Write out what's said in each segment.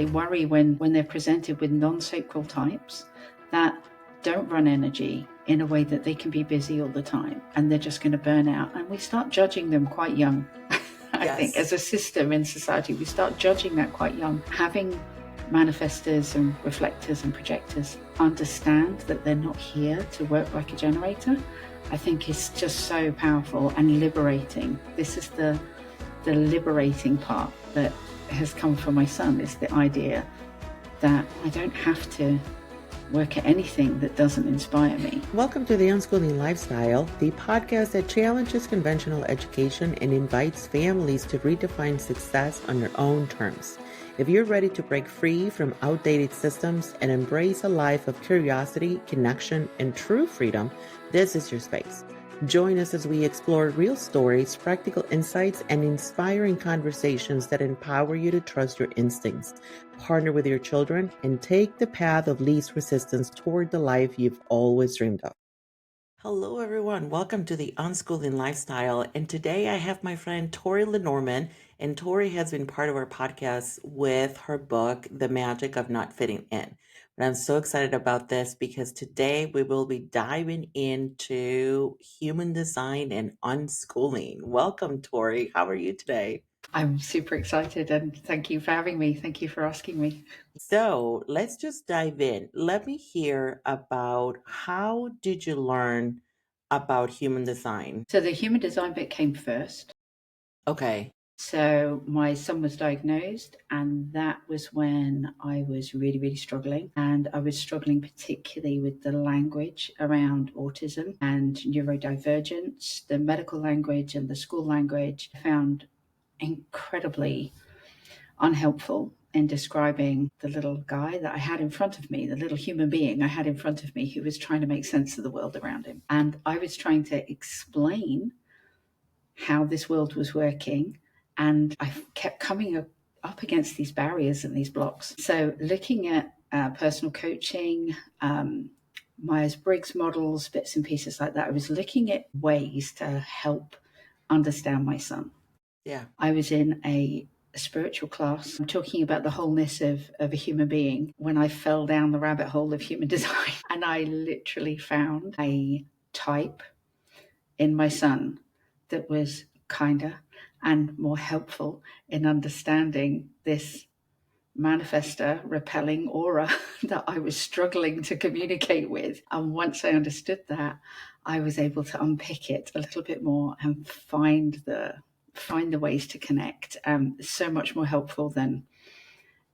actually worry when they're presented with non-sacral types that don't run energy in a way that they can be busy all the time and they're just going to burn out. And we start judging them quite young. I think as a system in society, we start judging that quite young. Having manifestors and reflectors and projectors understand that they're not here to work like a generator, I think is just so powerful and liberating. This is the liberating part that has come from my son, is the idea that I don't have to work at anything that doesn't inspire me. Welcome to the Unschooling Lifestyle, the podcast that challenges conventional education and invites families to redefine success on their own terms. If you're ready to break free from outdated systems and embrace a life of curiosity, connection, and true freedom, this is your space. Join us as we explore real stories, practical insights, and inspiring conversations that empower you to trust your instincts, partner with your children, and take the path of least resistance toward the life you've always dreamed of. Hello, everyone. Welcome to the Unschooling Lifestyle. And today I have my friend Tori Lenormand, and Tori has been part of our podcast with her book, The Magic of Not Fitting In. And I'm so excited about this because today we will be diving into human design and unschooling. Welcome, Tori. How are you today? I'm super excited and thank you for having me. Thank you for asking me. So let's just dive in. Let me hear about how did you learn about human design? So the human design bit came first. Okay. So my son was diagnosed, and that was when I was really, really struggling. And I was struggling particularly with the language around autism and neurodivergence, the medical language and the school language. I found incredibly unhelpful in describing the little guy that I had in front of me, the little human being I had in front of me who was trying to make sense of the world around him. And I was trying to explain how this world was working, and I kept coming up against these barriers and these blocks. So looking at personal coaching, Myers-Briggs models, bits and pieces like that, I was looking at ways to help understand my son. Yeah. I was in a spiritual class talking about the wholeness of a human being when I fell down the rabbit hole of human design. And I literally found a type in my son that was kinder and more helpful in understanding this manifestor repelling aura that I was struggling to communicate with. And once I understood that, I was able to unpick it a little bit more and find the ways to connect. So much more helpful than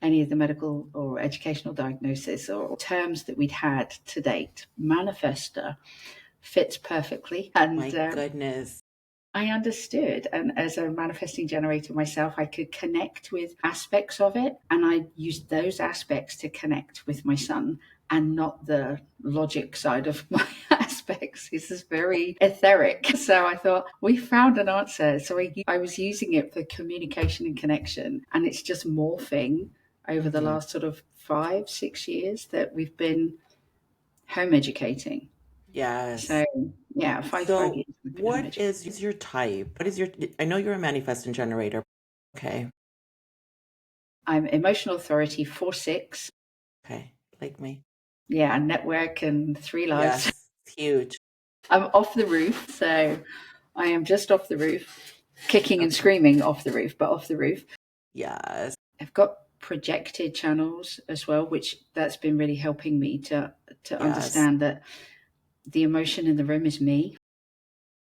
any of the medical or educational diagnosis or terms that we'd had to date. Manifestor fits perfectly. And My goodness. I understood. And as a manifesting generator myself, I could connect with aspects of it. And I used those aspects to connect with my son and not the logic side of my aspects. This is very etheric. So I thought, we found an answer. So I was using it for communication and connection. And it's just morphing over the last sort of 5-6 years that we've been home educating. Yes. So yeah, 5 years. What is your type? I know you're a manifesting generator. Okay. I'm emotional authority 4-6. Okay. Like me. Yeah, network and 3 lives. Yes. Huge. I'm off the roof. So I am just off the roof, kicking and screaming off the roof, but off the roof. Yes. I've got projected channels as well, which that's been really helping me to understand that the emotion in the room is me.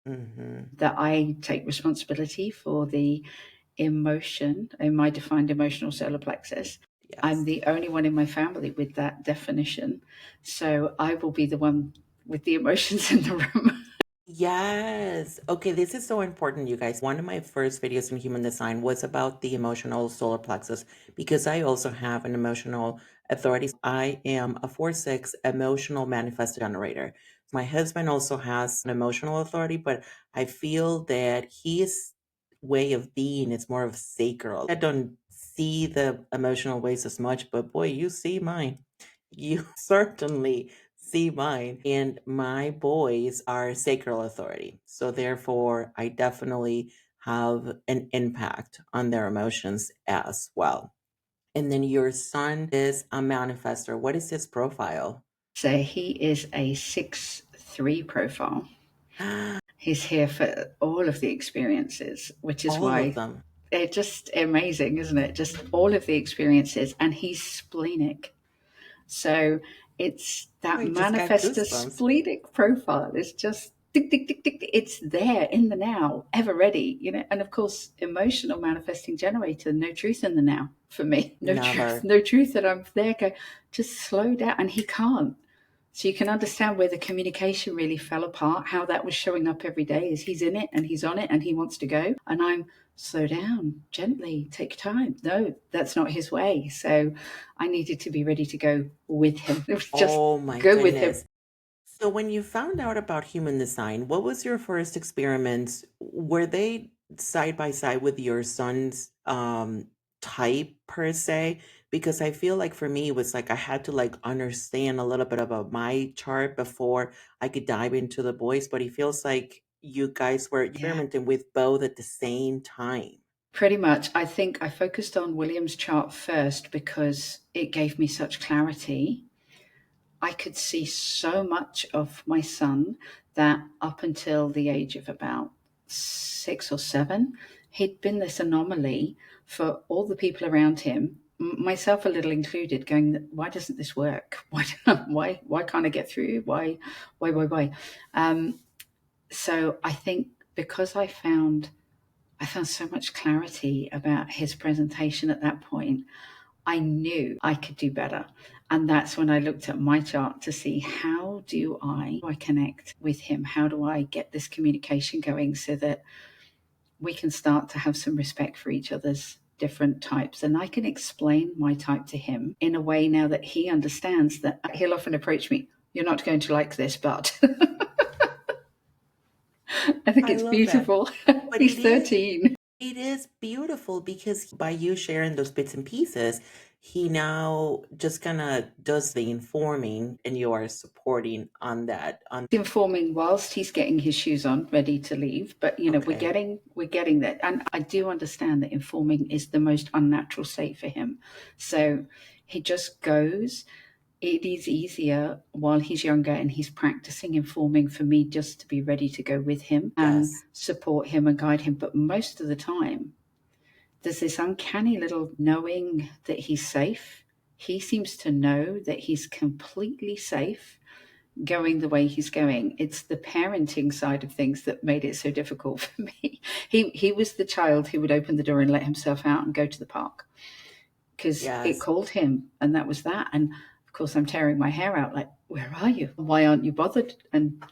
That I take responsibility for the emotion in my defined emotional solar plexus. Yes. I'm the only one in my family with that definition. So I will be the one with the emotions in the room. Yes. Okay, this is so important, you guys. One of my first videos in human design was about the emotional solar plexus because I also have an emotional authority. I am a 4-6 emotional manifest generator. My husband also has an emotional authority, but I feel that his way of being is more of sacral. I don't see the emotional ways as much, but boy, you see mine. You certainly see mine. And my boys are sacral authority. So therefore, I definitely have an impact on their emotions as well. And then your son is a manifestor. What is his profile? So he is a 6'3" profile. He's here for all of the experiences, which is All of why them. they're just amazing, isn't it? Just all of the experiences. And he's splenic. So it's that I just got manifestor goosebumps. splenic profile. It's just tick, tick, tick, tick. It's there in the now, ever ready, And of course, emotional manifesting generator, no truth in the now for me. No truth, Never. no truth that I'm there. Go, just slow down. And he can't. So you can understand where the communication really fell apart, how that was showing up every day is he's in it and he's on it and he wants to go. And I'm slow down, gently, take time. No, that's not his way. So I needed to be ready to go with him. It was just Oh my go with him. goodness. So when you found out about human design, what was your first experiments? Were they side by side with your son's type per se? Because I feel like for me it was like I had to like understand a little bit about my chart before I could dive into the boys, but it feels like you guys were Yeah, experimenting with both at the same time. pretty much. I think I focused on William's chart first because it gave me such clarity. I could see so much of my son that up until the age of about 6 or 7, he'd been this anomaly for all the people around him, myself a little included, going, "Why doesn't this work? Why can't I get through? Why?" Um, so I think because I found so much clarity about his presentation at that point, I knew I could do better. And that's when I looked at my chart to see how do I connect with him? How do I get this communication going so that we can start to have some respect for each other's different types? And I can explain my type to him in a way now that he understands that he'll often approach me, "You're not going to like this, but." I think I it's love that. beautiful. But He's 13. it is beautiful because by you sharing those bits and pieces, he now just kind of does the informing and you are supporting on that. On Informing whilst he's getting his shoes on, ready to leave. But okay. we're getting there, and I do understand that informing is the most unnatural state for him. So he just goes. It is easier while he's younger and he's practicing informing for me just to be ready to go with him and Yes. support him and guide him. But most of the time, there's this uncanny little knowing that he's safe. He seems to know that he's completely safe going the way he's going. It's the parenting side of things that made it so difficult for me. He was the child who would open the door and let himself out and go to the park because it Yes. called him, and that was that. And of course, I'm tearing my hair out like, "Where are you? Why aren't you bothered?" And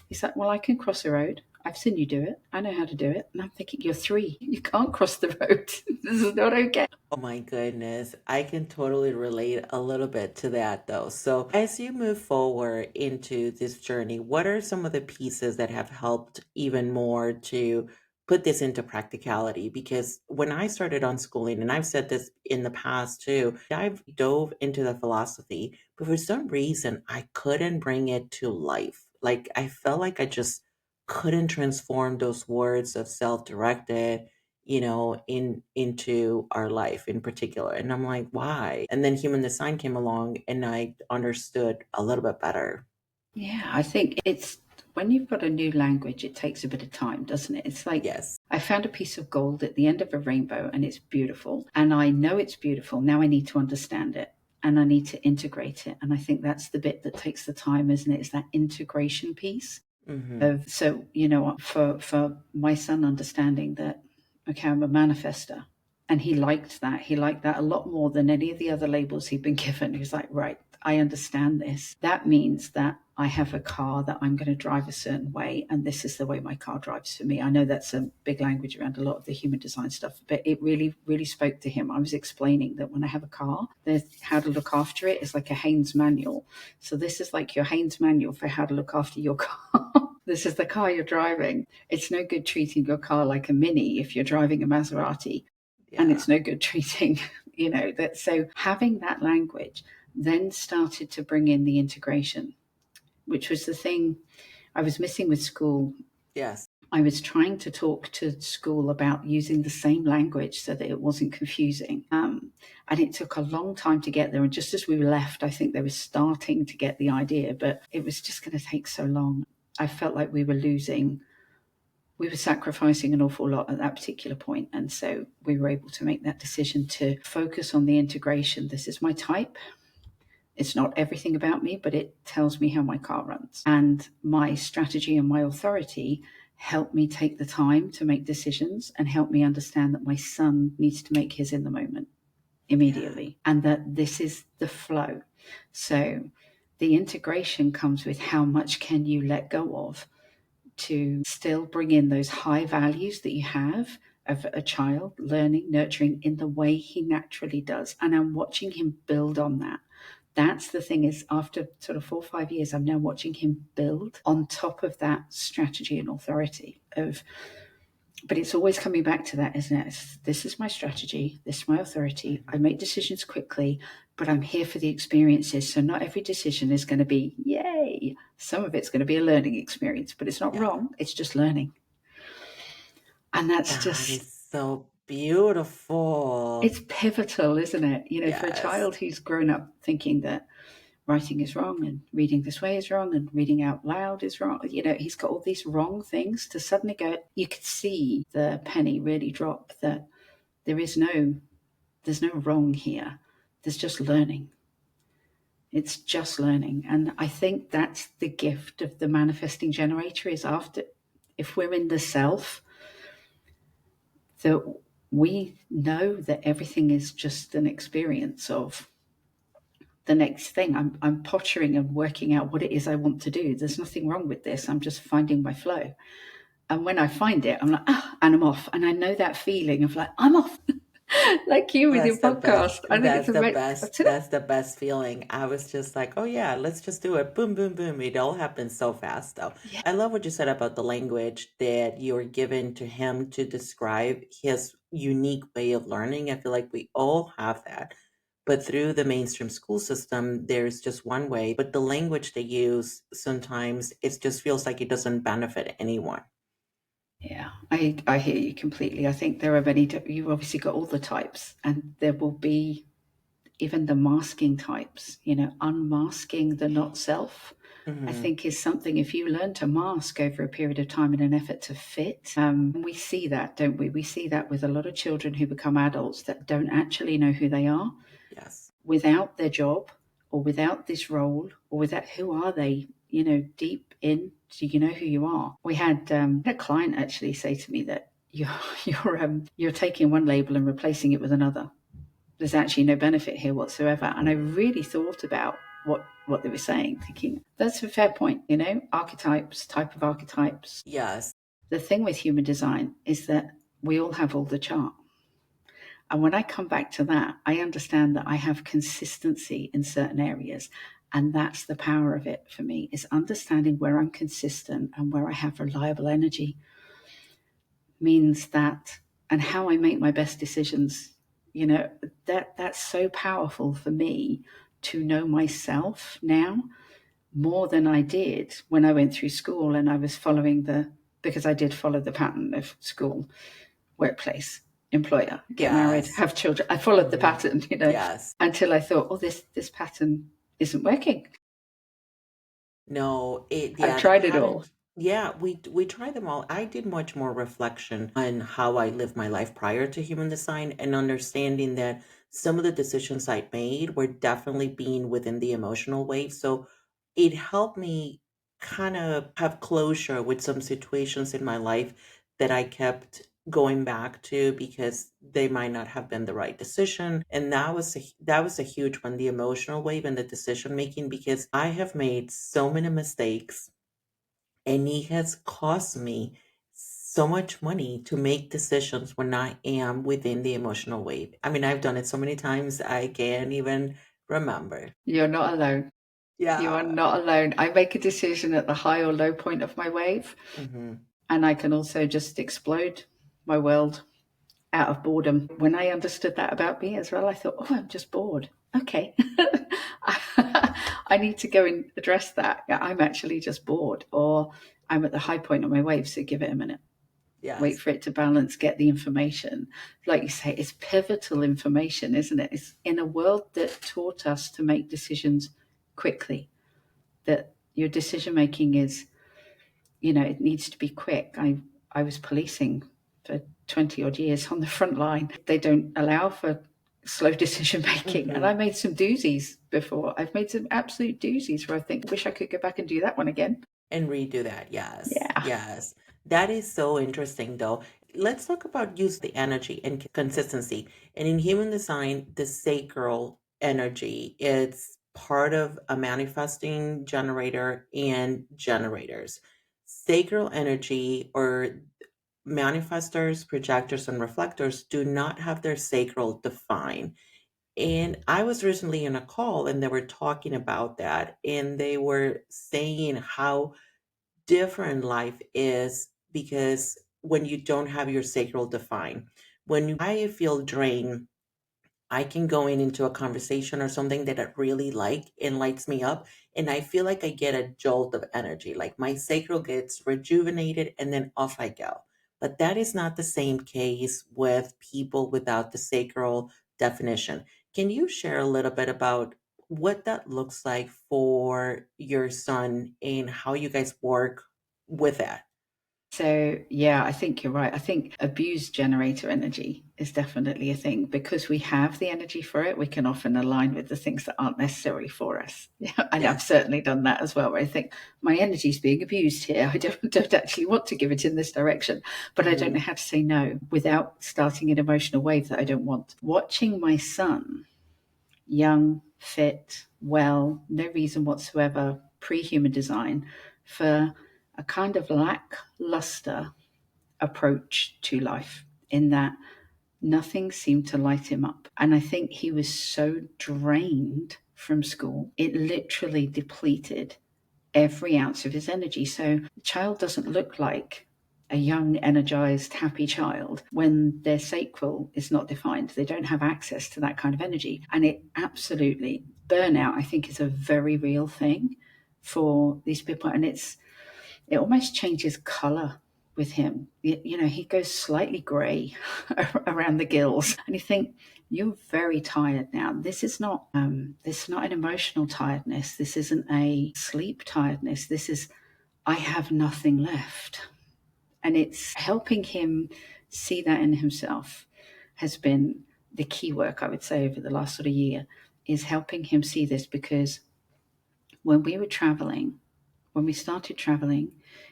he's like, "Well, I can cross the road. I've seen you do it. I know how to do it." And I'm thinking, "You're 3. You can't cross the road. This is not okay." Oh my goodness. I can totally relate a little bit to that though. So, as you move forward into this journey, what are some of the pieces that have helped even more to put this into practicality? Because when I started unschooling, and I've said this in the past too, I've dove into the philosophy, but for some reason, I couldn't bring it to life. Like, I felt like I just couldn't transform those words of self directed into our life in particular. And I'm like, why? And then human design came along and I understood a little bit better. Yeah, I think it's when you've got a new language, it takes a bit of time, doesn't it? It's like Yes. I found a piece of gold at the end of a rainbow and it's beautiful. And I know it's beautiful. Now I need to understand it and I need to integrate it. And I think that's the bit that takes the time, isn't it? It's that integration piece Hmm. of so, for my son understanding that, okay, I'm a manifester. And he liked that. He liked that a lot more than any of the other labels he'd been given. He was like, right, I understand this. That means that I have a car that I'm going to drive a certain way, and this is the way my car drives for me. I know that's a big language around a lot of the human design stuff, but it really, really spoke to him. I was explaining that when I have a car, there's how to look after it is like a Haynes manual. So this is like your Haynes manual for how to look after your car. This is the car you're driving. It's no good treating your car like a Mini if you're driving a Maserati, and Yeah. it's no good treating, that. So having that language then started to bring in the integration, which was the thing I was missing with school. Yes. I was trying to talk to school about using the same language so that it wasn't confusing. And it took a long time to get there. And just as we left, I think they were starting to get the idea, but it was just going to take so long. I felt like we were sacrificing an awful lot at that particular point. And so we were able to make that decision to focus on the integration. This is my type. It's not everything about me, but it tells me how my car runs. And my strategy and my authority help me take the time to make decisions and help me understand that my son needs to make his in the moment immediately, and that this is the flow. So the integration comes with how much can you let go of to still bring in those high values that you have of a child learning, nurturing in the way he naturally does. And I'm watching him build on that. That's the thing, is after sort of 4 or 5 years, I'm now watching him build on top of that strategy and authority of, but it's always coming back to that, isn't it? This is my strategy. This is my authority. I make decisions quickly, but I'm here for the experiences. So not every decision is going to be, yay. Some of it's going to be a learning experience, but it's not wrong. It's just learning. And that is so beautiful. It's pivotal, isn't it? For a child who's grown up thinking that writing is wrong and reading this way is wrong and reading out loud is wrong. He's got all these wrong things to suddenly go, you could see the penny really drop that there's no wrong here. There's just learning. It's just learning. And I think that's the gift of the manifesting generator, is if we're in the self, that we know that everything is just an experience of the next thing. I'm pottering and working out what it is I want to do. There's nothing wrong with this. I'm just finding my flow. And when I find it, I'm like, and I'm off. And I know that feeling of like, I'm off. Like you with your podcast. I think it's the best. That's the best feeling. I was just like, oh yeah, let's just do it. Boom, boom, boom. It all happens so fast though. Yeah. I love what you said about the language that you're given to him to describe his unique way of learning. I feel like we all have that. But through the mainstream school system, there's just one way. But the language they use, sometimes it just feels like it doesn't benefit anyone. Yeah, I hear you completely. I think there are many, you've obviously got all the types, and there will be even the masking types, unmasking the not self. I think is something, if you learn to mask over a period of time in an effort to fit, we see that, don't we? We see that with a lot of children who become adults that don't actually know who they are. Yes. Without their job or without this role or without, who are they, deep in, do you know who you are? We had a client actually say to me that you're taking one label and replacing it with another. There's actually no benefit here whatsoever. And I really thought about what they were saying, thinking that's a fair point, archetypes, type of archetypes. Yes. The thing with human design is that we all have all the chart. And when I come back to that, I understand that I have consistency in certain areas. And that's the power of it for me, is understanding where I'm consistent and where I have reliable energy. Means that, and how I make my best decisions, that's so powerful for me to know myself now more than I did when I went through school and I was because I did follow the pattern of school, workplace, employer, get married, have children. I followed the pattern, until I thought, this pattern isn't working. No, I've tried it all. Yeah, we tried them all. I did much more reflection on how I lived my life prior to human design, and understanding that some of the decisions I made were definitely being within the emotional wave. So it helped me kind of have closure with some situations in my life that I kept going back to because they might not have been the right decision. And that was a huge one, the emotional wave and the decision making, because I have made so many mistakes, and it has cost me so much money to make decisions when I am within the emotional wave. I mean, I've done it so many times I can't even remember. You're not alone. Yeah. You are not alone. I make a decision at the high or low point of my wave. And I can also just explode my world out of boredom. When I understood that about me as well, I thought, I'm just bored. Okay. I need to go and address that. Yeah, I'm actually just bored, or I'm at the high point of my wave, so give it a minute. Wait Yes. for it to balance, get the information. Like you say, it's pivotal information, isn't it? It's in a world that taught us to make decisions quickly, that your decision making is, it needs to be quick. I was policing for 20 odd years on the front line. They don't allow for slow decision making. And I made some doozies before. I've made some absolute doozies where I think, wish I could go back and do that one again. And redo that. Yes. Yeah. Yes. That is so interesting, though. Let's talk about use the energy and consistency. And in human design, the sacral energy, it's part of a manifesting generator and generators. Sacral energy or manifestors, projectors, and reflectors do not have their sacral defined. And I was recently in a call and they were talking about that. And they were saying how different life is because when you don't have your sacral defined, I feel drained, I can go into a conversation or something that I really like and lights me up. And I feel like I get a jolt of energy, like my sacral gets rejuvenated and then off I go. But that is not the same case with people without the sacral definition. Can you share a little bit about what that looks like for your son and how you guys work with that? So, yeah, I think you're right. I think abused generator energy is definitely a thing because we have the energy for it. We can often align with the things that aren't necessary for us. Yeah, and I've Yes. certainly done that as well, where I think my energy is being abused here. I don't actually want to give it in this direction, but I don't know Hmm. how to say no without starting an emotional wave that I don't want. Watching my son, young, fit, well, no reason whatsoever, pre-human design, for a kind of lackluster approach to life, in that nothing seemed to light him up. And I think he was so drained from school, it literally depleted every ounce of his energy. So the child doesn't look like a young, energized, happy child when their sacral is not defined. They don't have access to that kind of energy. And it absolutely, burnout, I think, is a very real thing for these people. And it almost changes color with him. He goes slightly gray around the gills, and you think, you're very tired now. This is not an emotional tiredness. This isn't a sleep tiredness. This is, I have nothing left. And it's helping him see that in himself has been the key work, I would say, over the last sort of year, is helping him see this. Because when we started traveling,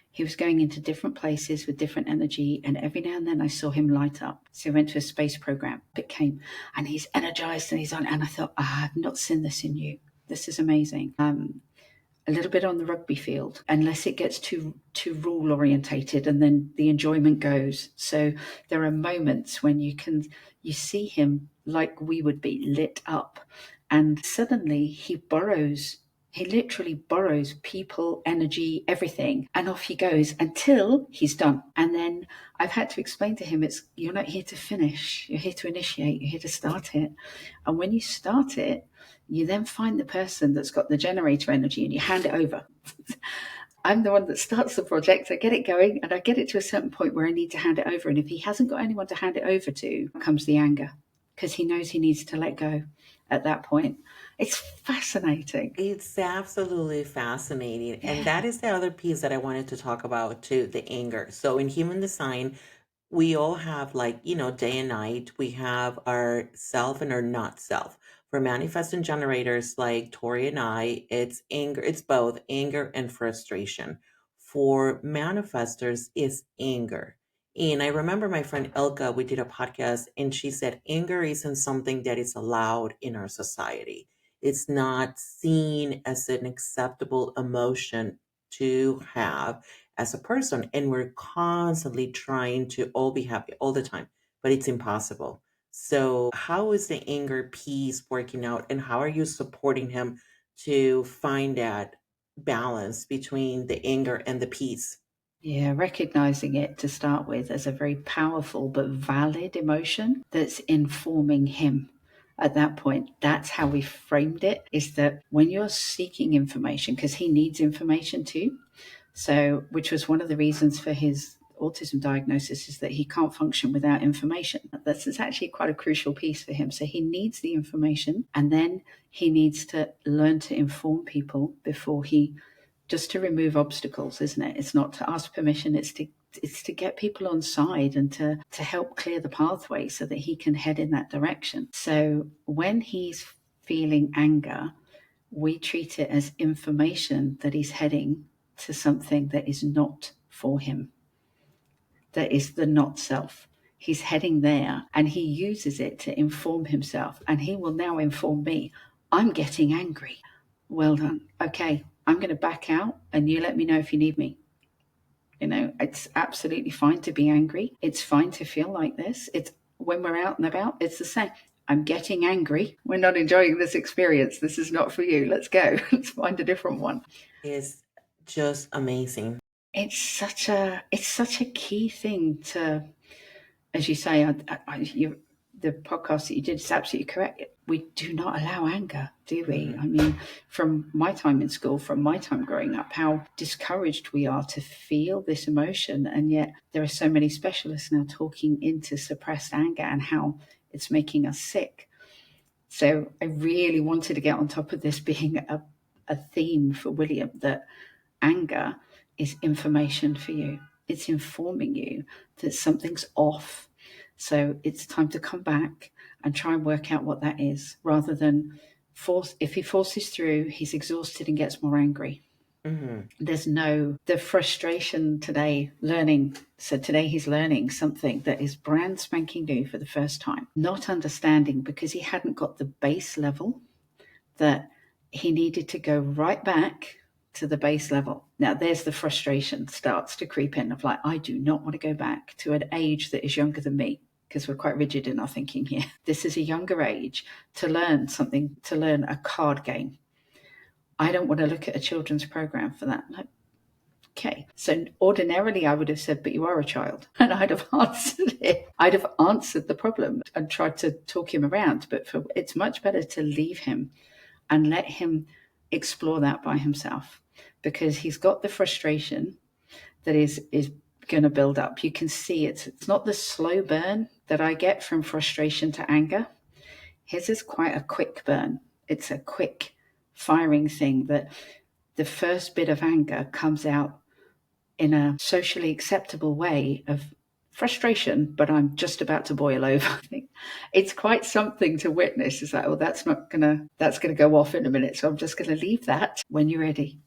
he was going into different places with different energy, and every now and then I saw him light up. So he went to a space program. It came, and he's energized and he's on. And I thought, I have not seen this in you. This is amazing. A little bit on the rugby field, unless it gets too rule orientated, and then the enjoyment goes. So there are moments when you see him like we would be, lit up, and suddenly he literally borrows people, energy, everything, and off he goes until he's done. And then I've had to explain to him, you're not here to finish, you're here to initiate, you're here to start it. And when you start it, you then find the person that's got the generator energy and you hand it over. I'm the one that starts the project, I get it going, and I get it to a certain point where I need to hand it over. And if he hasn't got anyone to hand it over to, comes the anger, because he knows he needs to let go at that point. It's fascinating. It's absolutely fascinating. And Yeah. that is the other piece that I wanted to talk about too, the anger. So in human design, we all have, like, day and night. We have our self and our not self. For manifesting generators like Tori and I, it's anger, it's both anger and frustration. For manifestors, it's anger. And I remember my friend Elka, we did a podcast, and she said anger isn't something that is allowed in our society. It's not seen as an acceptable emotion to have as a person. And we're constantly trying to all be happy all the time, but it's impossible. So, how is the anger piece working out, and how are you supporting him to find that balance between the anger and the peace? Yeah, recognizing it to start with as a very powerful but valid emotion that's informing him. at that point. That's how we framed it, is that when you're seeking information, because he needs information too, so which was one of the reasons for his autism diagnosis, is that he can't function without information. This is actually quite a crucial piece for him. So he needs the information, and then he needs to learn to inform people before he, just to remove obstacles, isn't it? It's not to ask permission, it's to get people on side and to help clear the pathway so that he can head in that direction. So when he's feeling anger, we treat it as information that he's heading to something that is not for him, that is the not self. He's heading there, and he uses it to inform himself, and he will now inform me. I'm getting angry. Well done. Okay, I'm going to back out, and you let me know if you need me. It's absolutely fine to be angry. It's fine to feel like this. It's when we're out and about, it's the same. I'm getting angry. We're not enjoying this experience. This is not for you. Let's go. Let's find a different one. It's just amazing. It's such a key thing to, as you say, the podcast that you did is absolutely correct. We do not allow anger, do we? I mean, from my time in school, from my time growing up, how discouraged we are to feel this emotion. And yet there are so many specialists now talking into suppressed anger and how it's making us sick. So I really wanted to get on top of this being a theme for William, that anger is information for you. It's informing you that something's off. So it's time to come back and try and work out what that is, rather than force. If he forces through, he's exhausted and gets more angry. There's the frustration today learning. So today he's learning something that is brand spanking new for the first time, not understanding, because he hadn't got the base level, that he needed to go right back to the base level. Now there's the frustration starts to creep in of like, I do not want to go back to an age that is younger than me, because we're quite rigid in our thinking here. This is a younger age to learn something, to learn a card game. I don't want to look at a children's program for that. Like, okay. So ordinarily I would have said, but you are a child. And I'd have answered it. I'd have answered the problem and tried to talk him around. But it's much better to leave him and let him explore that by himself, because he's got the frustration that is going to build up. You can see it's not the slow burn that I get from frustration to anger. His is quite a quick burn. It's a quick firing thing, that the first bit of anger comes out in a socially acceptable way of frustration, but I'm just about to boil over. It's quite something to witness. It's like, oh, that's gonna go off in a minute, so I'm just gonna leave that. When you're ready.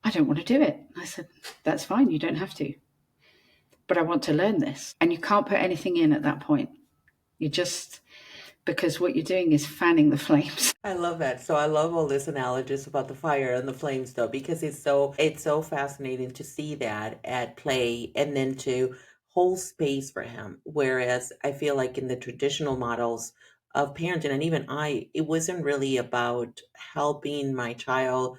I don't want to do it. I said, that's fine, you don't have to. But I want to learn this. And you can't put anything in at that point. You just, because what you're doing is fanning the flames. I love that. So I love all this analogies about the fire and the flames, though, because it's so fascinating to see that at play and then to hold space for him. Whereas I feel like in the traditional models of parenting, and even it wasn't really about helping my child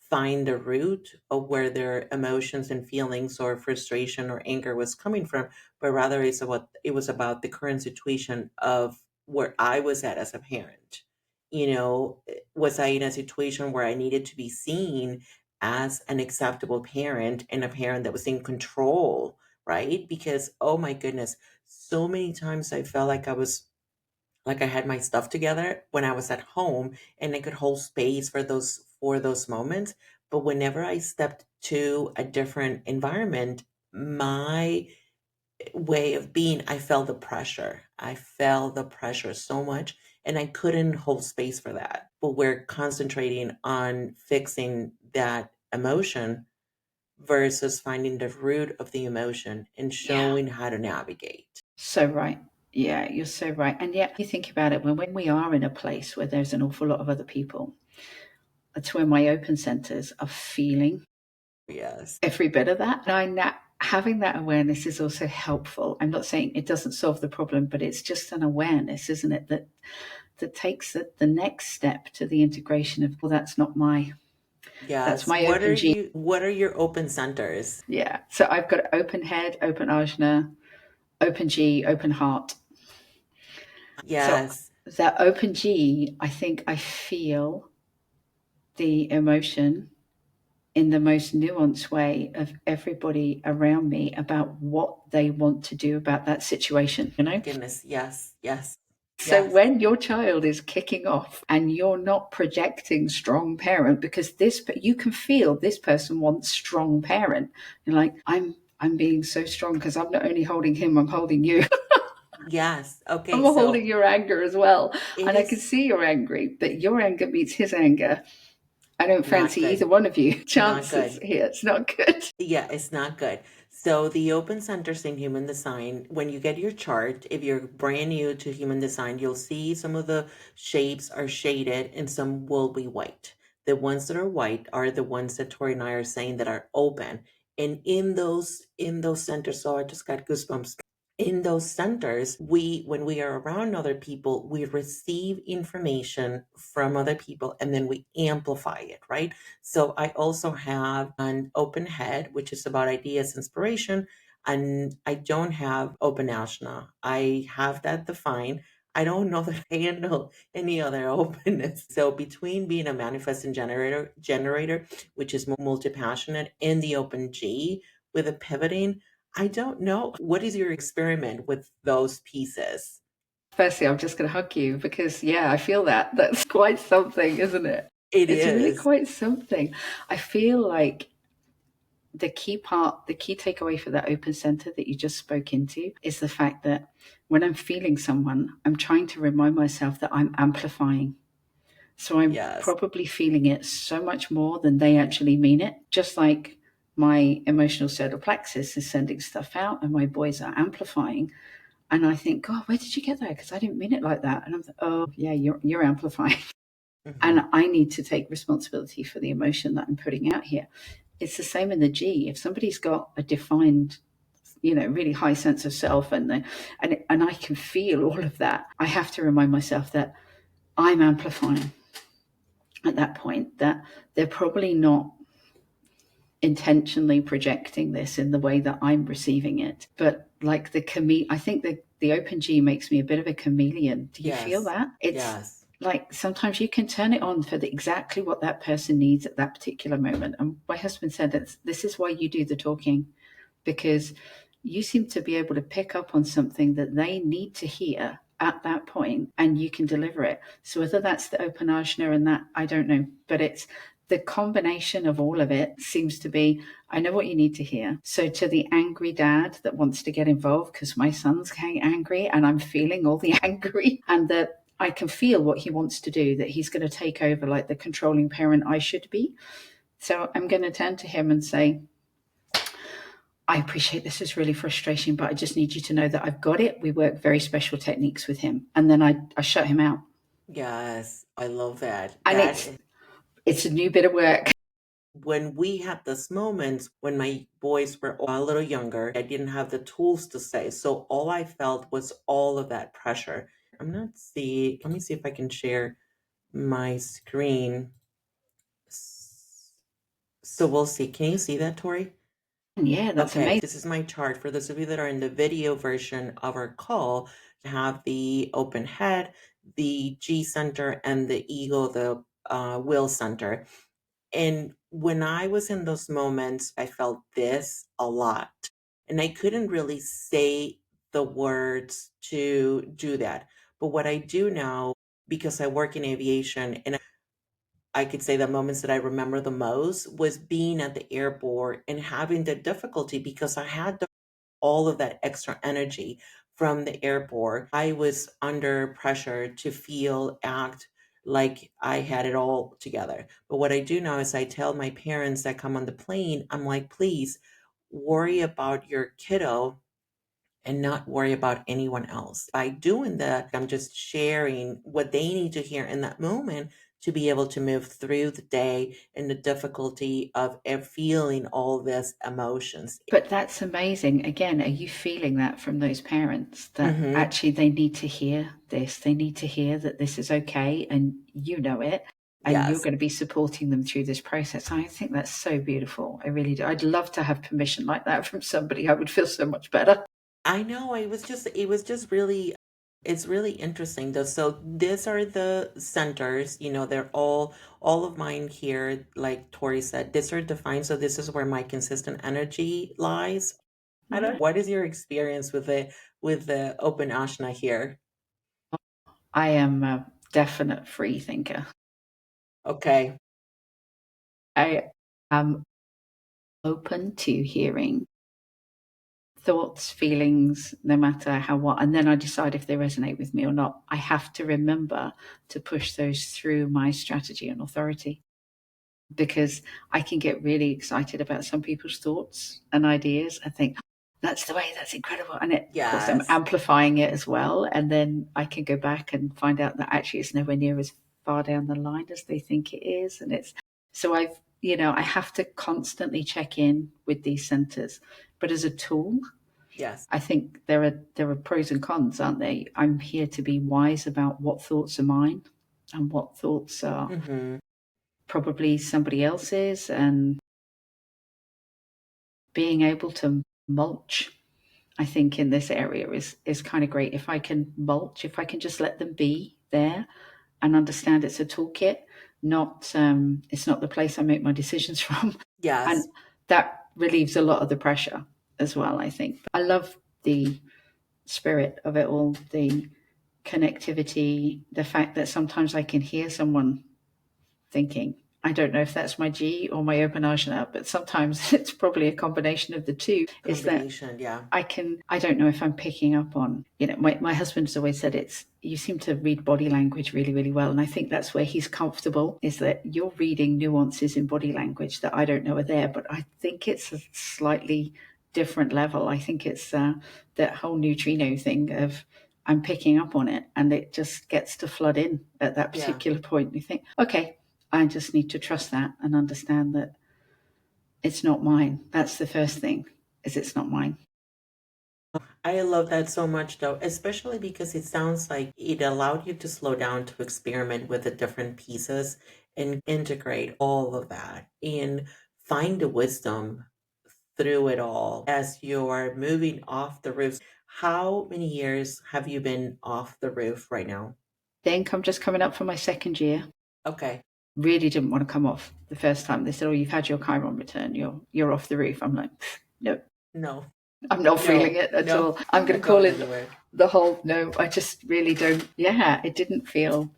find the root of where their emotions and feelings or frustration or anger was coming from, but rather it was about the current situation of where I was at as a parent. Was I in a situation where I needed to be seen as an acceptable parent and a parent that was in control, right? Because, oh my goodness, so many times I felt like I had my stuff together when I was at home and I could hold space for those moments. But whenever I stepped to a different environment, my way of being, I felt the pressure. I felt the pressure so much and I couldn't hold space for that. But we're concentrating on fixing that emotion versus finding the root of the emotion and showing how to navigate. So right. Yeah, you're so right. And yet you think about it, when we are in a place where there's an awful lot of other people, that's where my open centers are feeling Yes. every bit of that. And having that awareness is also helpful. I'm not saying it doesn't solve the problem, but it's just an awareness, isn't it? That takes the next step to the integration of, well, that's not my, that's Yes. my open G. What are your open centers? Yeah. So I've got open head, open ajna, open G, open heart. Yes. That open G, I think I feel the emotion in the most nuanced way of everybody around me about what they want to do about that situation, you know? Goodness, yes, yes, So yes, when your child is kicking off and you're not projecting strong parent, because this, you can feel this person wants strong parent. You're like, I'm being so strong because I'm not only holding him, I'm holding you. yes. I'm Okay, holding so your anger as well. it And I can is see you're angry, but your anger meets his anger. I don't not fancy good. either one of you. Not Chances good. here, it's not good. Yeah, it's not good. So the open centers in human design, when you get your chart, if you're brand new to human design, you'll see some of the shapes are shaded and some will be white. The ones that are white are the ones that Tori and I are saying that are open. And in those centers, so I just got goosebumps. In those centers, when we are around other people, we receive information from other people and then we amplify it, right? So I also have an open head, which is about ideas, inspiration, and I don't have open ashna. I have that defined. I don't know that I handle any other openness. So between being a manifesting generator, which is multi-passionate, and the open G with a pivoting, I don't know. What is your experiment with those pieces? Firstly, I'm just going to hug you because, yeah, I feel that. That's quite something, isn't it? It It's really is. quite something. I feel like the key part, the key takeaway for that open center that you just spoke into is the fact that when I'm feeling someone, I'm trying to remind myself that I'm amplifying. So I'm Yes. probably feeling it so much more than they actually mean it. Just like my emotional solar plexus is sending stuff out and my boys are amplifying. And I think, God, where did you get that? Because I didn't mean it like that. And I'm like, oh, yeah, you're amplifying. Hmm. And I need to take responsibility for the emotion that I'm putting out here. It's the same in the G. If somebody's got a defined, really high sense of self and I can feel all of that, I have to remind myself that I'm amplifying at that point, that they're probably not intentionally projecting this in the way that I'm receiving it. But like I think the open G makes me a bit of a chameleon. Do you feel Yes. that? It's Yes. like sometimes you can turn it on for exactly what that person needs at that particular moment. And my husband said that this is why you do the talking, because you seem to be able to pick up on something that they need to hear at that point and you can deliver it. So whether that's the open ajna and that, I don't know, but it's the combination of all of it seems to be, I know what you need to hear. So to the angry dad that wants to get involved because my son's getting angry and I'm feeling all the angry and that I can feel what he wants to do, that he's going to take over like the controlling parent I should be. So I'm going to turn to him and say, I appreciate this is really frustrating, but I just need you to know that I've got it. We work very special techniques with him. And then I shut him out. Yes. I love that. And That it's a new bit of work. when we had this moment when my boys were a little younger, I didn't have the tools to say. So all I felt was all of that pressure. I'm not see. Let me see if I can share my screen. So we'll see. Can you see that, Tori? Yeah, that's Okay, amazing. this is my chart. For those of you that are in the video version of our call, you have the open head, the G center, and the ego, the will center. And when I was in those moments, I felt this a lot. And I couldn't really say the words to do that. But what I do now, because I work in aviation, and I could say the moments that I remember the most was being at the airport and having the difficulty because I had all of that extra energy from the airport. I was under pressure to feel, act like I had it all together. But what I do now is I tell my parents that come on the plane, I'm like, please worry about your kiddo and not worry about anyone else. By doing that, I'm just sharing what they need to hear in that moment to be able to move through the day and the difficulty of feeling all this emotions. But that's amazing. Again, are you feeling that from those parents that Hmm. actually they need to hear this? They need to hear that this is okay and you know it. And you're Yes. going to be supporting them through this process. I think that's so beautiful. I really do. I'd love to have permission like that from somebody. I would feel so much better. I know. It was just really. It's really interesting though. So these are the centers, they're all of mine here, like Tori said, these are defined. So this is where my consistent energy lies. I don't Yeah. what is your experience with the open ashna here? I am a definite free thinker. Okay. I am open to hearing thoughts, feelings, no matter how what, and then I decide if they resonate with me or not. I have to remember to push those through my strategy and authority because I can get really excited about some people's thoughts and ideas and think, that's the way, that's incredible. And it, of course, I'm Yes. amplifying it as well. And then I can go back and find out that actually it's nowhere near as far down the line as they think it is. And it's so I have to constantly check in with these centers. But as a tool, Yes. I think there are pros and cons, aren't they? I'm here to be wise about what thoughts are mine and what thoughts are Mm-hmm. probably somebody else's, and being able to mulch, I think, in this area is kind of great. If I can mulch, if I can just let them be there and understand it's a toolkit, not it's not the place I make my decisions from, and Yes. that relieves a lot of the pressure as well. I think I love the spirit of it all, the connectivity, the fact that sometimes I can hear someone thinking. I don't know if that's my G or my open ajna, but sometimes it's probably a combination of the two. Is that Combination, yeah. I don't know if I'm picking up on, my husband has always said you seem to read body language really, really well. And I think that's where he's comfortable, is that you're reading nuances in body language that I don't know are there, but I think it's a slightly different level. I think it's that whole neutrino thing of I'm picking up on it and it just gets to flood in at that Yeah. particular point. You think, okay, I just need to trust that and understand that it's not mine. That's the first thing, is it's not mine. I love that so much though, especially because it sounds like it allowed you to slow down to experiment with the different pieces and integrate all of that and find the wisdom through it all as you're moving off the roof. How many years have you been off the roof right now? Think I'm just coming up for my second year. Okay. Really didn't want to come off the first time. They said, "Oh, you've had your Chiron return. You're off the roof." I'm like, no, No, I'm not feeling no, it at no, all. I'm you're going to call going it anywhere. the whole no. I just really don't. Yeah, it didn't feel.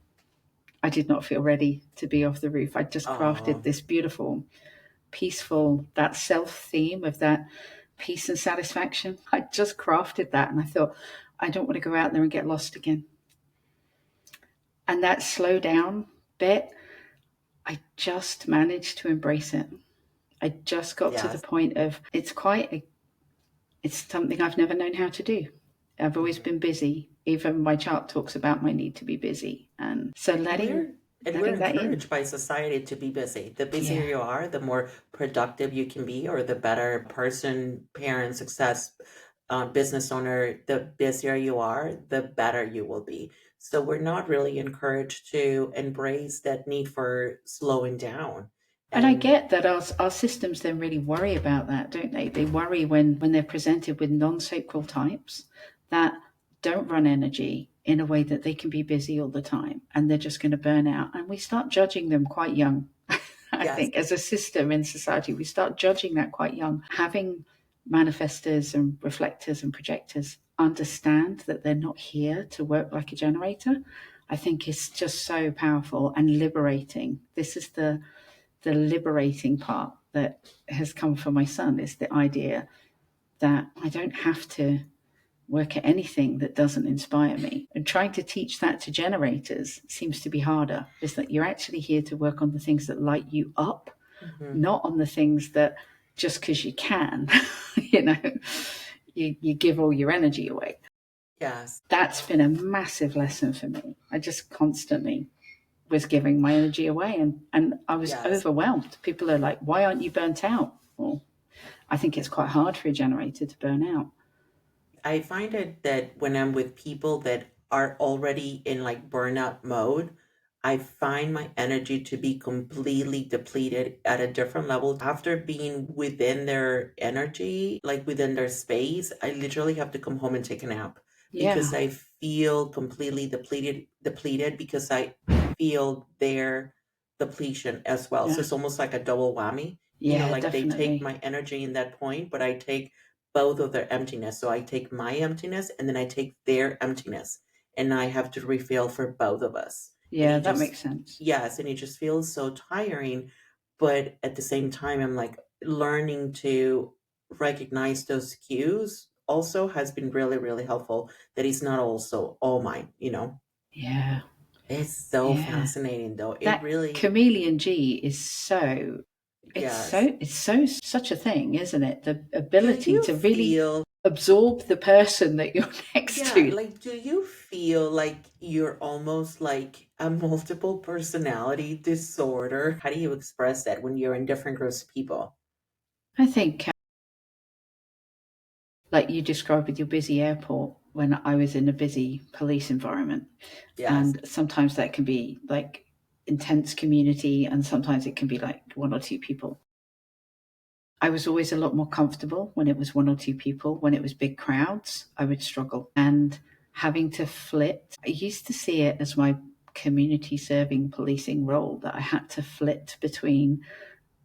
I did not feel ready to be off the roof. I just crafted Oh, this beautiful, peaceful, that self theme of that peace and satisfaction. I just crafted that, and I thought, I don't want to go out there and get lost again. And that slow down bit, I just managed to embrace it. I just got to the yes. point of it's something I've never known how to do. I've always Mhm. been busy. Even my chart talks about my need to be busy. And so And we're letting that in. encouraged by society to be busy. The busier Yeah. you are, the more productive you can be, or the better person, parent, success, business owner. The busier you are, the better you will be. So we're not really encouraged to embrace that need for slowing down. And I And get that our systems then really worry about that, don't they? They worry when they're presented with non-sacral types that don't run energy in a way that they can be busy all the time and they're just going to burn out. And we start judging them quite young. I yes, think as a system in society, we start judging that quite young. Having manifestors and reflectors and projectors understand that they're not here to work like a generator, I think is just so powerful and liberating. This is the liberating part that has come for my son, is the idea that I don't have to work at anything that doesn't inspire me. And trying to teach that to generators seems to be harder, is that you're actually here to work on the things that light you up, hmm, not on the things that just because you can, you know, you give all your energy away. yes, That's been a massive lesson for me. I just constantly was giving my energy away, and I was yes. overwhelmed. People are like, why aren't you burnt out? Well, I think it's quite hard for a generator to burn out. I find it that when I'm with people that are already in like burnout mode, I find my energy to be completely depleted at a different level. After being within their energy, like within their space, I literally have to come home and take a nap because Yeah. I feel completely depleted because I feel their depletion as well. So Yeah. it's almost like a double whammy. Yeah, Like they take definitely. my energy in that point, but I take both of their emptiness. So I take my emptiness and then I take their emptiness, and I have to refill for both of us. And Yeah, that makes sense. yes, and it just feels so tiring. But at the same time, I'm like learning to recognize those cues also has been really, really helpful. That is not also all mine. Yeah. It's so Yeah. fascinating though. It That really, chameleon G is so yes. it's so such a thing, isn't it? The Do ability you to really feel, absorb the person that you're next yeah, to. like, do you feel like you're almost like a multiple personality disorder? How do you express that when you're in different groups of people? I think, like you described with your busy airport, when I was in a busy police environment, Yes. and sometimes that can be like intense community, and sometimes it can be like one or two people. I was always a lot more comfortable when it was one or two people. When it was big crowds, I would struggle. And having to flit, I used to see it as my community serving policing role, that I had to flit between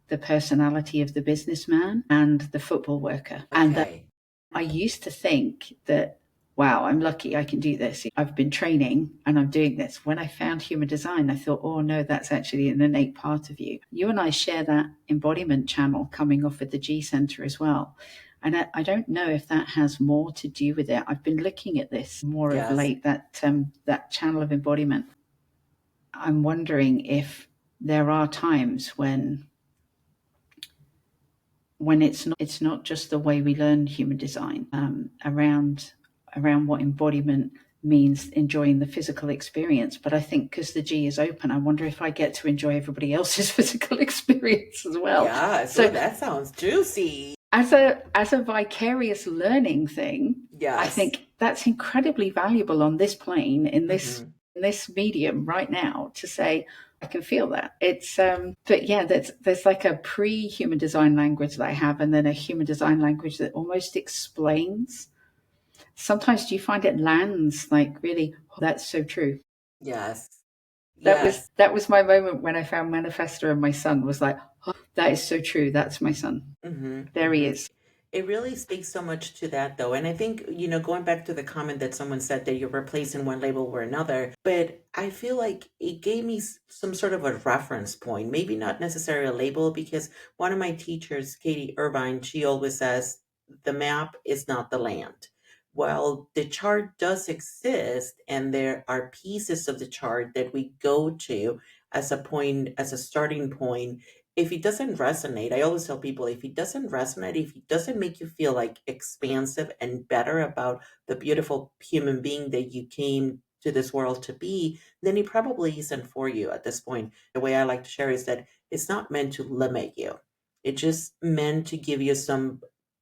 the personality of the businessman and the football worker. And that Okay. I used to think that, wow, I'm lucky I can do this. I've been training and I'm doing this. When I found human design, I thought, oh no, that's actually an innate part of you. You and I share that embodiment channel coming off of the G Center as well. And I don't know if that has more to do with it. I've been looking at this more of Yes. late, that channel of embodiment. I'm wondering if there are times when it's not just the way we learn human design, around what embodiment means, enjoying the physical experience. But I think because the G is open, I wonder if I get to enjoy everybody else's physical experience as well. Yes. Oh, So that sounds juicy. as a vicarious learning thing, I Yes. think that's incredibly valuable on this plane, in this Hmm. medium right now, to say I can feel that. It's but yeah, there's like a pre-human design language that I have, and then a human design language that almost explains. Sometimes do you find it lands like really, oh, that's so true. Yes. That was Yes. that was my moment when I found Manifestor, and my son was like, oh, that is so true. That's my son. Hmm. There he Hmm. is. It really speaks so much to that, though. And I think, going back to the comment that someone said that you're replacing one label or another, but I feel like it gave me some sort of a reference point, maybe not necessarily a label, because one of my teachers, Katie Irvine, she always says, the map is not the land. Well, the chart does exist, and there are pieces of the chart that we go to as a point, as a starting point. If it doesn't resonate, I always tell people, if it doesn't resonate, if it doesn't make you feel like expansive and better about the beautiful human being that you came to this world to be, then it probably isn't for you at this point. The way I like to share is that it's not meant to limit you. It's just meant to give you some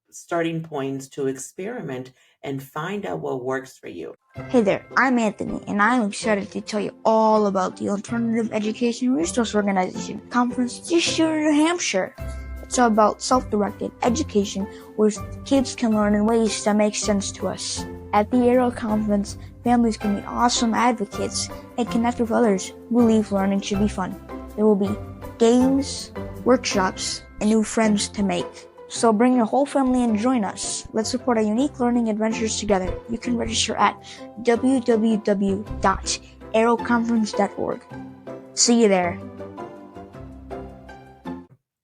starting points to experiment and find out what works for you. Hey there, I'm Anthony, and I'm excited to tell you all about the Alternative Education Resource Organization conference this year in New Hampshire. It's all about self-directed education where kids can learn in ways that make sense to us. At the Aero Conference, families can meet awesome advocates and connect with others who believe learning should be fun. There will be games, workshops, and new friends to make. So bring your whole family and join us. Let's support our unique learning adventures together. You can register at www.aeroconference.org. See you there.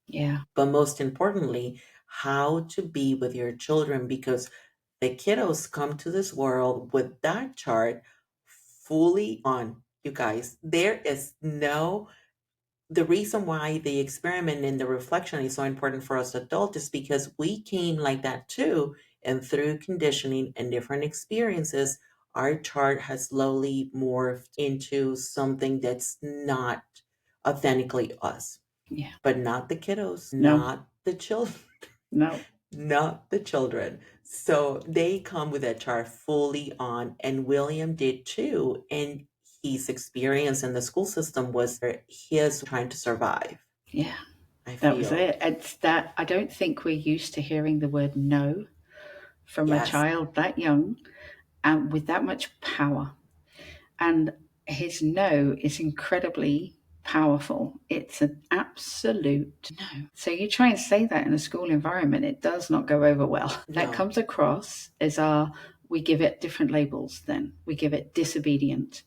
Yeah. But most importantly, how to be with your children, because the kiddos come to this world with that chart fully on, you guys. There is no, the reason why the experiment and the reflection is so important for us adults is because we came like that too. And through conditioning and different experiences, our chart has slowly morphed into something that's not authentically us. Yeah. But not the kiddos, No. not the children, No. not the children. So they come with that chart fully on, and William did too. And his experience in the school system was his trying to survive, Yeah. I That was feel. it. It's that I don't think we're used to hearing the word no from a Yes. child that young. and with that much power. And his no is incredibly powerful. It's an absolute no. So you try and say that in a school environment, it does not go over well. No. That comes across as we give it different labels then. We give it disobedient,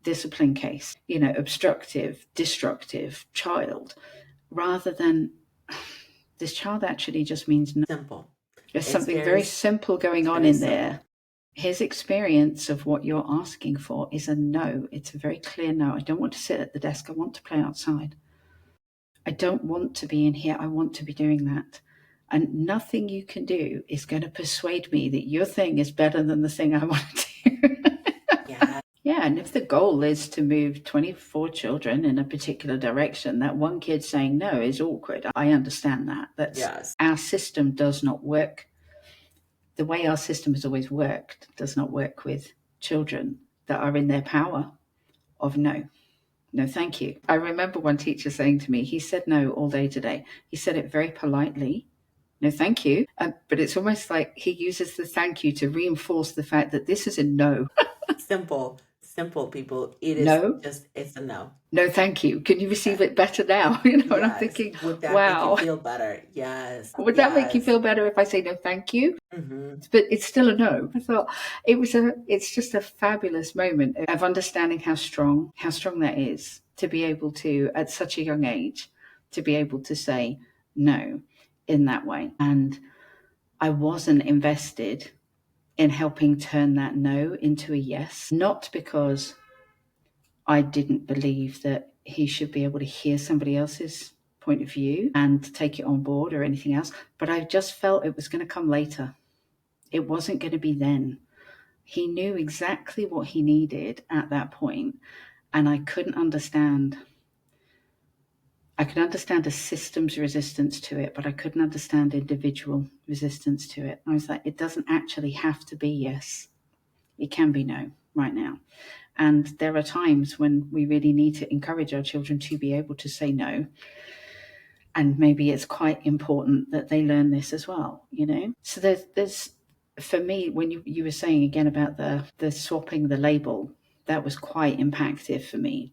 discipline case, obstructive, destructive, child, rather than this child actually just means no. Simple. There's something very simple going on in there. His experience of what you're asking for is a no. It's a very clear no. I don't want to sit at the desk. I want to play outside. I don't want to be in here. I want to be doing that. And nothing you can do is going to persuade me that your thing is better than the thing I want to do. Yeah, and if the goal is to move 24 children in a particular direction, that one kid saying no is awkward. I understand that. Yes. Our system does not work. The way our system has always worked does not work with children that are in their power of no. No, thank you. I remember one teacher saying to me, he said no all day today. He said it very politely. No, thank you. But it's almost like he uses the thank you to reinforce the fact that this is a no. Simple people. It is it's a no. No, thank you. Can you receive it better now? And I'm thinking, would that wow. make you feel better? Yes. Would that make you feel better if I say no, thank you? Mm-hmm. But it's still a no. I thought it's just a fabulous moment of understanding how strong that is to be able to, at such a young age, to be able to say no in that way. And I wasn't invested in helping turn that no into a yes, not because I didn't believe that he should be able to hear somebody else's point of view and take it on board or anything else, but I just felt it was going to come later. It wasn't going to be then. He knew exactly what he needed at that point, and I couldn't understand. I could understand a system's resistance to it, but I couldn't understand individual resistance to it. I was like, it doesn't actually have to be yes. It can be no right now. And there are times when we really need to encourage our children to be able to say no. And maybe it's quite important that they learn this as well, So there's for me, when you were saying again about the swapping the label, that was quite impactful for me.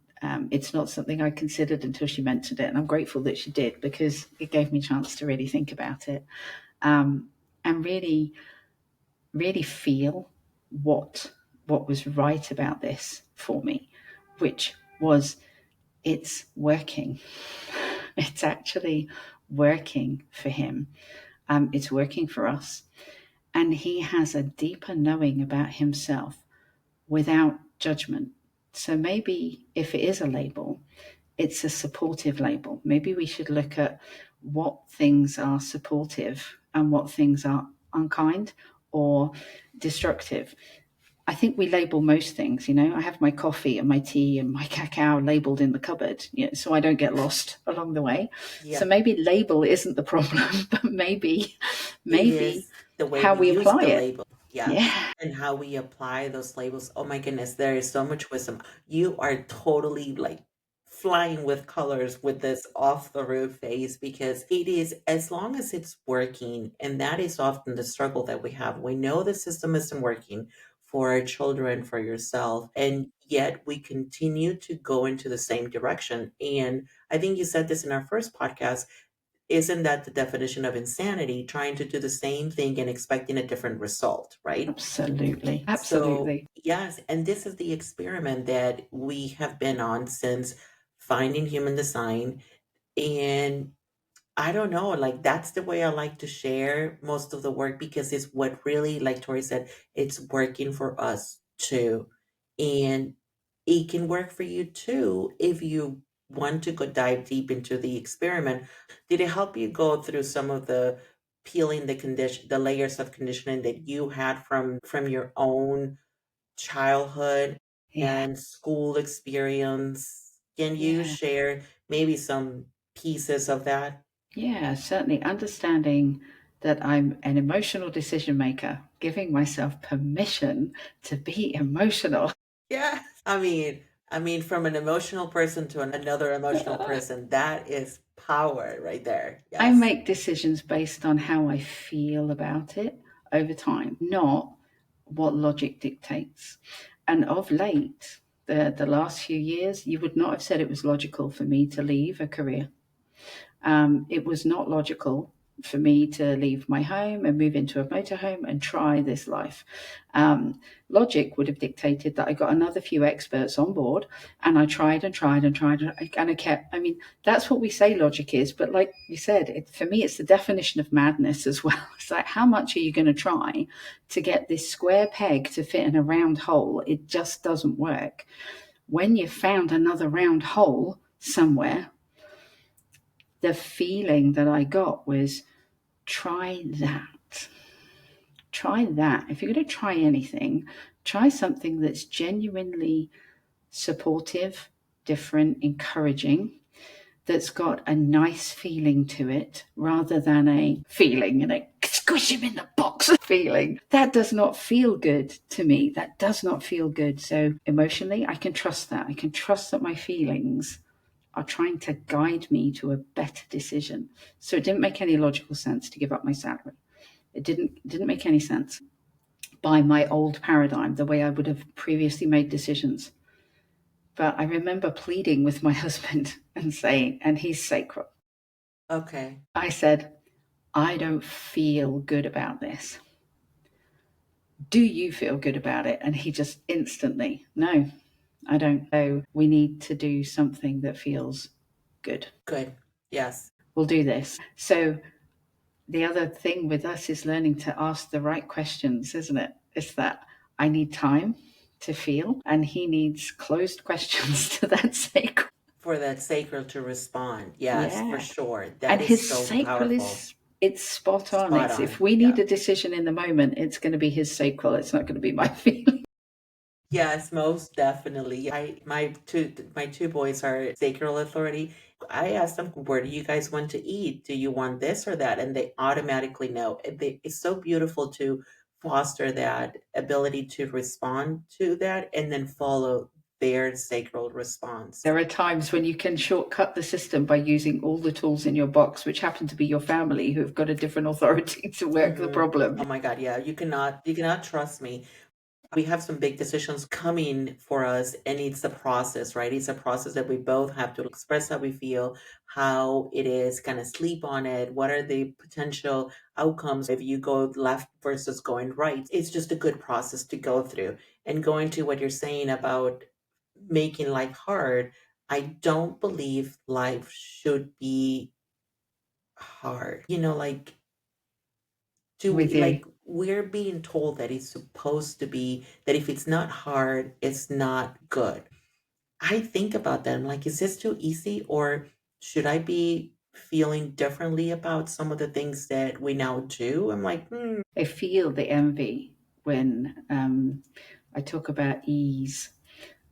It's not something I considered until she mentioned it, and I'm grateful that she did, because it gave me a chance to really think about it, and really, really feel what was right about this for me, which was it's working. It's actually working for him. It's working for us. And he has a deeper knowing about himself without judgment. So maybe if it is a label, it's a supportive label. Maybe we should look at what things are supportive and what things are unkind or destructive. I think we label most things, I have my coffee and my tea and my cacao labeled in the cupboard, so I don't get lost along the way. Yeah. So maybe label isn't the problem, but maybe the way how we apply it. Label. Yeah. And how we apply those labels. Oh my goodness, there is so much wisdom. You are totally flying with colors with this off the roof phase, because it is, as long as it's working, and that is often the struggle that we have. We know the system isn't working for our children, for yourself, and yet we continue to go into the same direction. And I think you said this in our first podcast. Isn't that the definition of insanity? Trying to do the same thing and expecting a different result, right? Absolutely. So, yes, and this is the experiment that we have been on since finding human design. And I don't know, that's the way I like to share most of the work, because it's what really, like Tori said, it's working for us too. And it can work for you too if you want to go dive deep into the experiment. Did it help you go through some of the peeling the layers of conditioning that you had from your own childhood and school experience? Can you share maybe some pieces of that? Yeah, certainly. Understanding that I'm an emotional decision maker, giving myself permission to be emotional. Yeah. I mean, from an emotional person to another emotional person, that is power right there. Yes. I make decisions based on how I feel about it over time, not what logic dictates. And of late, the last few years, you would not have said it was logical for me to leave a career. It was not logical for me to leave my home and move into a motorhome and try this life. Logic would have dictated that I got another few experts on board, and I tried and tried and tried, and I kept. I mean, that's what we say logic is, but like you said, for me, it's the definition of madness as well. It's like, how much are you going to try to get this square peg to fit in a round hole? It just doesn't work. When you've found another round hole somewhere, the feeling that I got was, try that. Try that. If you're going to try anything, try something that's genuinely supportive, different, encouraging, that's got a nice feeling to it, rather than a feeling, squish him in the box feeling. That does not feel good to me. That does not feel good. So emotionally, I can trust that. I can trust that my feelings are trying to guide me to a better decision. So it didn't make any logical sense to give up my salary. It didn't make any sense by my old paradigm, the way I would have previously made decisions. But I remember pleading with my husband and saying, and he's sacred. Okay. I said, I don't feel good about this. Do you feel good about it? And he just instantly, no, I don't know. We need to do something that feels good. Good. Yes. We'll do this. So the other thing with us is learning to ask the right questions, isn't it? It's that I need time to feel, and he needs closed questions to that sacral. For that sacral to respond. Yes, Yeah. for sure. That And is his so sacral powerful. it's spot on. Spot on, if we need yeah. a decision in the moment, it's going to be his sacral. It's not going to be my feeling. Yes, most definitely. My two boys are sacral authority. I asked them, where do you guys want to eat? Do you want this or that? And they automatically know. It's so beautiful to foster that ability to respond to that and then follow their sacral response. There are times when you can shortcut the system by using all the tools in your box, which happen to be your family, who have got a different authority to work the problem. Oh my God, yeah. You cannot trust me. We have some big decisions coming for us, and it's a process, right? It's a process that we both have to express how we feel, how it is, kind of sleep on it. What are the potential outcomes if you go left versus going right? It's just a good process to go through. And going to what you're saying about making life hard, I don't believe life should be hard. Like, With you. like we're being told that it's supposed to be, that if it's not hard, it's not good. I think about that. I'm like, is this too easy, or should I be feeling differently about some of the things that we now do? I'm like, I feel the envy when I talk about ease,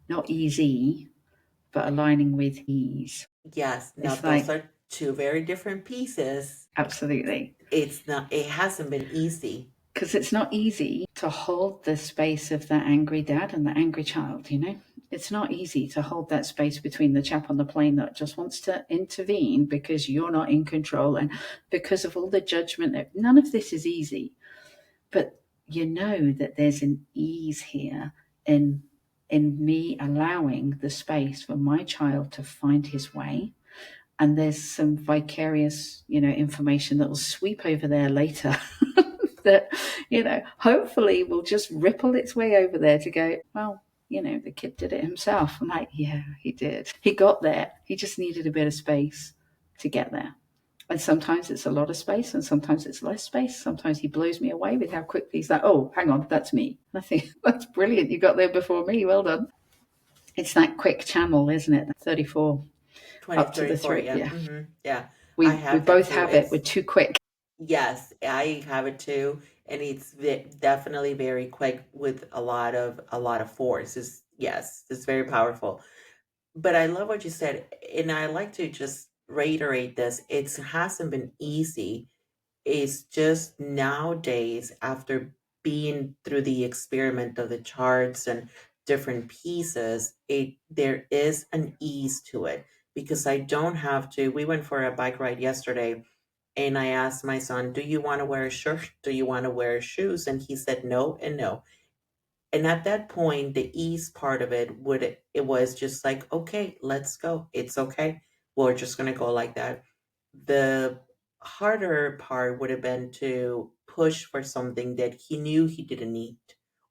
not easy, but aligning with ease. yes. Now It's those like, are two very different pieces. absolutely. It hasn't been easy. Because it's not easy to hold the space of that angry dad and the angry child, It's not easy to hold that space between the chap on the plane that just wants to intervene because you're not in control and because of all the judgment. None of this is easy. But you know that there's an ease here in me allowing the space for my child to find his way. And there's some vicarious, information that will sweep over there later that, hopefully will just ripple its way over there to go, well, the kid did it himself. I'm like, yeah, he did. He got there. He just needed a bit of space to get there. And sometimes it's a lot of space and sometimes it's less space. Sometimes he blows me away with how quickly he's like, oh, hang on, that's me. I think that's brilliant. You got there before me. Well done. It's that quick channel, isn't it? 34 up to the 3. Yeah. Yeah. Yeah. We have that both too. have it. We're too quick. Yes, I have it too, and it's definitely very quick with a lot of force. It's very powerful. But I love what you said, and I like to just reiterate this. It hasn't been easy. It's just nowadays, after being through the experiment of the charts and different pieces, there is an ease to it because I don't have to. We went for a bike ride yesterday, and I asked my son, do you want to wear a shirt? Do you want to wear shoes? And he said no and no. And at that point, the ease part of it was just like, okay, let's go. It's okay. We're just gonna go like that. The harder part would have been to push for something that he knew he didn't need,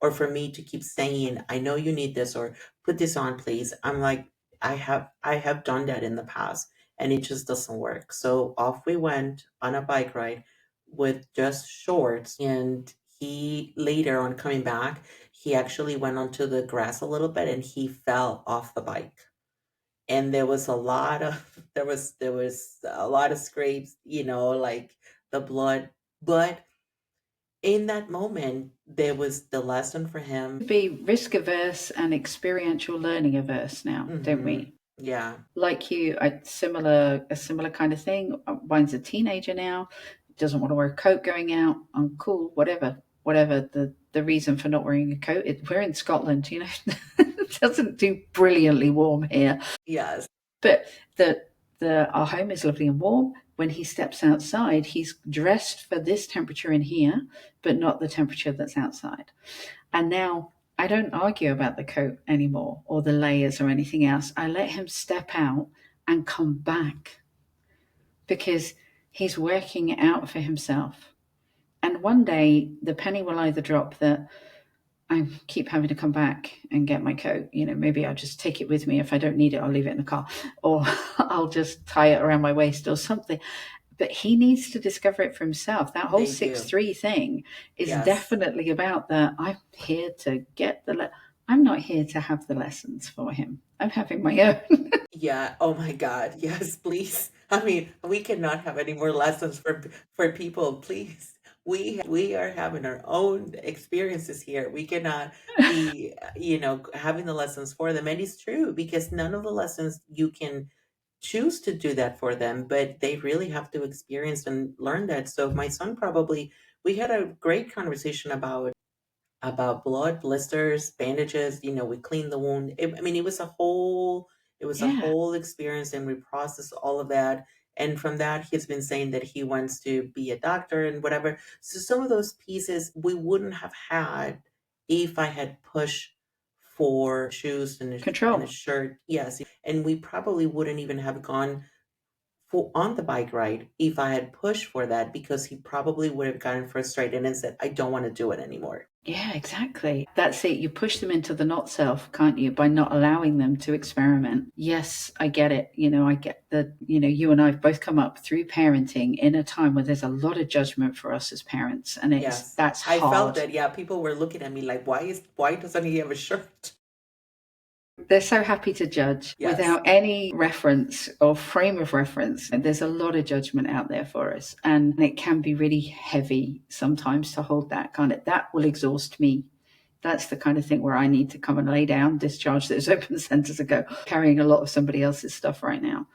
or for me to keep saying, I know you need this, or put this on, please. I'm like, I have done that in the past, and it just doesn't work. So off we went on a bike ride with just shorts, and he later on coming back, he actually went onto the grass a little bit and he fell off the bike, and there was a lot of there was a lot of scrapes, like the blood. But in that moment, there was the lesson for him. Be risk averse and experiential learning averse now, don't Hmm. we? Yeah. Like you, a similar kind of thing. Mine's a teenager now, doesn't want to wear a coat going out. I'm cool, whatever the reason for not wearing a coat. We're in Scotland, it doesn't do brilliantly warm here, Yes. but our home is lovely and warm. When he steps outside, he's dressed for this temperature in here, but not the temperature that's outside. And now I don't argue about the coat anymore or the layers or anything else. I let him step out and come back because he's working it out for himself. And one day the penny will either drop that I keep having to come back and get my coat. Maybe I'll just take it with me. If I don't need it, I'll leave it in the car, or I'll just tie it around my waist or something. But he needs to discover it for himself. That whole They 6-3 thing is Yes. definitely about that. I'm here to get I'm not here to have the lessons for him. I'm having my own. Yeah. Oh my God. Yes, please. I mean, we cannot have any more lessons for people, please. We are having our own experiences here. We cannot be, having the lessons for them. And it's true, because none of the lessons you can choose to do that for them, but they really have to experience and learn that. So my son probably, we had a great conversation about blood, blisters, bandages. We cleaned the wound. I mean, Yeah. it was a whole experience, and we processed all of that. And from that, he's been saying that he wants to be a doctor and whatever. So some of those pieces we wouldn't have had if I had pushed for shoes and a Control. shirt. Yes, and we probably wouldn't even have gone for on the bike ride if I had pushed for that, because he probably would have gotten frustrated and said, I don't want to do it anymore. Yeah, exactly. That's it. You push them into the not self, can't you, by not allowing them to experiment? Yes, I get it. I get that, you and I have both come up through parenting in a time where there's a lot of judgment for us as parents. And Yes. that's I felt hard. that, yeah, people were looking at me like, why doesn't he have a shirt? They're so happy to judge Yes. without any reference or frame of reference. And there's a lot of judgment out there for us. And it can be really heavy sometimes to hold that will exhaust me. That's the kind of thing where I need to come and lay down, discharge those open centers and go, carrying a lot of somebody else's stuff right now.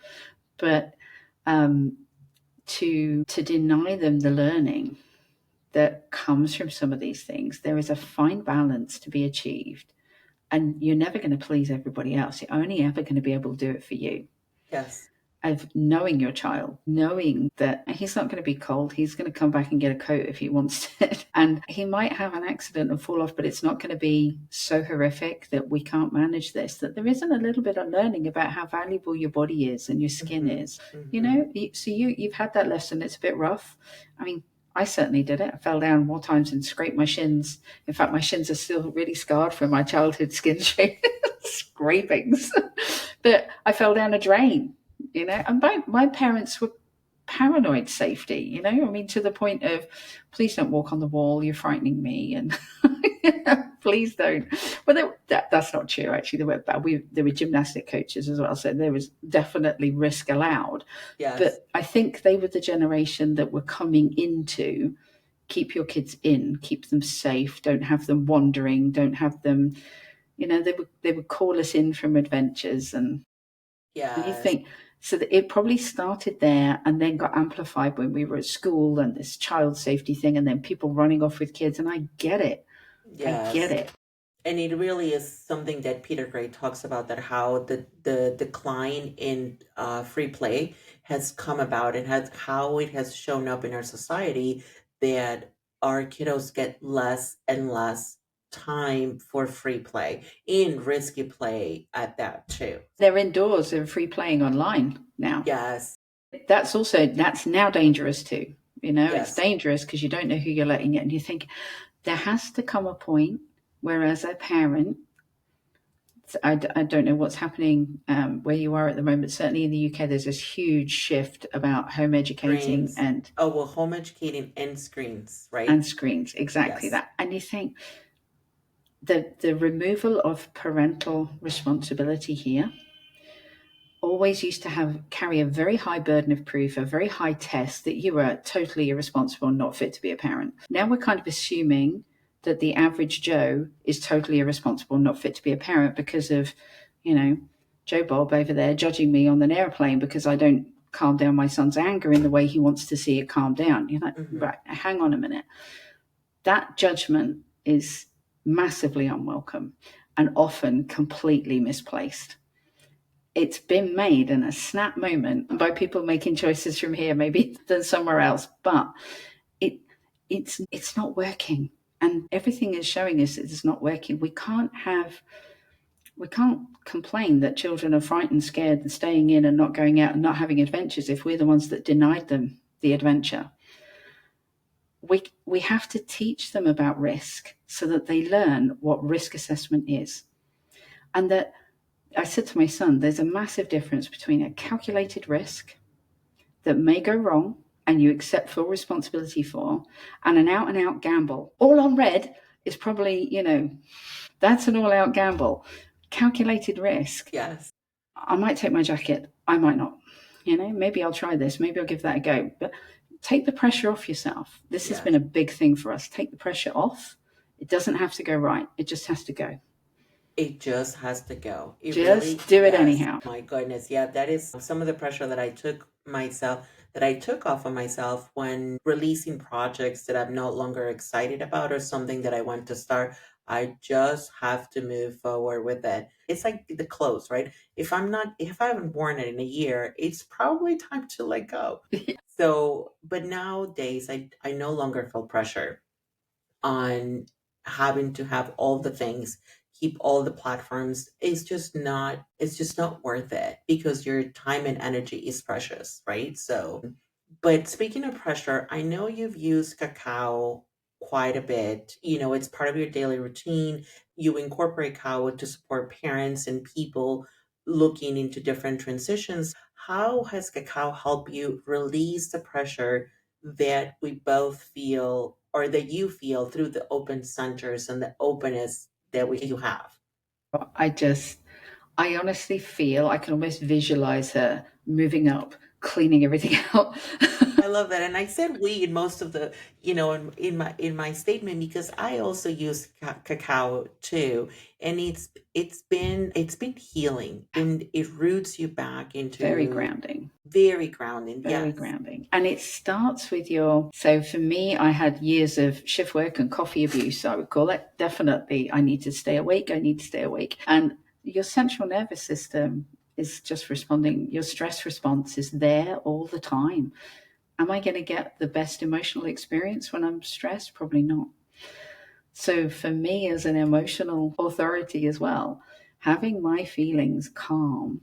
But to deny them the learning that comes from some of these things, there is a fine balance to be achieved. And you're never going to please everybody else. You're only ever going to be able to do it for you. Yes. Of knowing your child, knowing that he's not going to be cold, he's going to come back and get a coat if he wants it. And he might have an accident and fall off, but it's not going to be so horrific that we can't manage this, that there isn't a little bit of learning about how valuable your body is and your skin Hmm. is. Hmm. So you've had that lesson. It's a bit rough. I mean, I certainly did it. I fell down more times and scraped my shins. In fact, my shins are still really scarred from my childhood skin scrapings. But I fell down a drain, and my parents were paranoid safety, I mean, to the point of, please don't walk on the wall, you're frightening me, and please don't. Well, that's not true, actually. They were bad. There were gymnastic coaches as well, so there was definitely risk allowed. Yes. But I think they were the generation that were coming into, keep your kids in, keep them safe, don't have them wandering, don't have them, they would call us in from adventures. And you Yes. think, so that it probably started there and then got amplified when we were at school, and this child safety thing, and then people running off with kids. And I get it. I get Yes. it. And it really is something that Peter Gray talks about, that how the decline in free play has come about, and has how it has shown up in our society, that our kiddos get less and less time for free play and risky play at that too. They're indoors and free playing online now. Yes. That's now dangerous too. It's Yes. dangerous because you don't know who you're letting in. And you think there has to come a point where, as a parent, I don't know what's happening where you are at the moment. Certainly in the UK, there's this huge shift about home educating Screens. Home educating and screens, right? And screens, exactly. Yes. That. And you think the removal of parental responsibility here always used to carry a very high burden of proof, a very high test that you were totally irresponsible and not fit to be a parent. Now we're kind of assuming that the average Joe is totally irresponsible, not fit to be a parent because of, Joe Bob over there judging me on an airplane because I don't calm down my son's anger in the way he wants to see it calm down. You're like, right, hang on a minute. That judgment is massively unwelcome and often completely misplaced. It's been made in a snap moment by people making choices from here, maybe than somewhere else, but it's not working. And everything is showing us it's not working. We can't complain that children are frightened, scared, and staying in and not going out and not having adventures if we're the ones that denied them the adventure. We have to teach them about risk so that they learn what risk assessment is. And that I said to my son, there's a massive difference between a calculated risk that may go wrong and you accept full responsibility for, and an out-and-out gamble. All on red is probably, that's an all-out gamble. Calculated risk. Yes. I might take my jacket. I might not. Maybe I'll try this. Maybe I'll give that a go. But take the pressure off yourself. This has been a big thing for us. Take the pressure off. It doesn't have to go right. It just has to go. It just has to go. Just really do it anyhow. My goodness. Yeah, that is some of the pressure that I took off of myself when releasing projects that I'm no longer excited about or something that I want to start. I just have to move forward with it. It's like the clothes, right? If I haven't worn it in a year, it's probably time to let go. So, but nowadays I no longer feel pressure on having to have all the things, keep all the platforms. It's just not worth it because your time and energy is precious, right? So, but speaking of pressure, I know you've used Cacao quite a bit. It's part of your daily routine. You incorporate Cacao to support parents and people looking into different transitions. How has Cacao helped you release the pressure that we both feel or that you feel through the open centers and the openness that you have? I honestly feel I can almost visualize her moving up, cleaning everything out. I love that. And I said we in most of the, in my statement, because I also use Cacao too. And it's been healing, and it roots you back into very grounding. Very grounding. Very grounding. And it starts with so for me, I had years of shift work and coffee abuse, I would call it. Definitely, I need to stay awake. And your central nervous system is just responding. Your stress response is there all the time. Am I going to get the best emotional experience when I'm stressed? Probably not. So for me, as an emotional authority as well, having my feelings calm,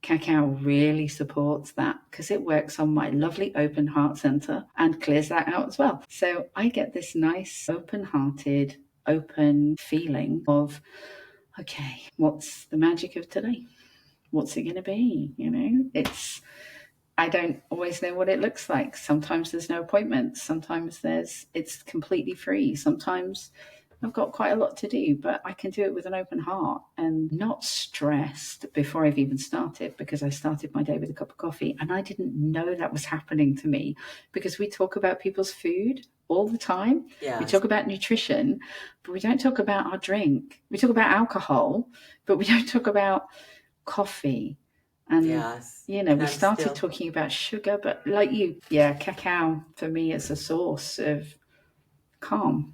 Cacao really supports that because it works on my lovely open heart center and clears that out as well. So I get this nice open-hearted, open feeling of, okay, what's the magic of today? What's it going to be? I don't always know what it looks like. Sometimes there's no appointments. Sometimes it's completely free. Sometimes I've got quite a lot to do, but I can do it with an open heart and not stressed before I've even started, because I started my day with a cup of coffee and I didn't know that was happening to me, because we talk about people's food all the time. Yes. We talk about nutrition, but we don't talk about our drink. We talk about alcohol, but we don't talk about coffee. And, we started talking about sugar, but like Cacao for me is a source of calm.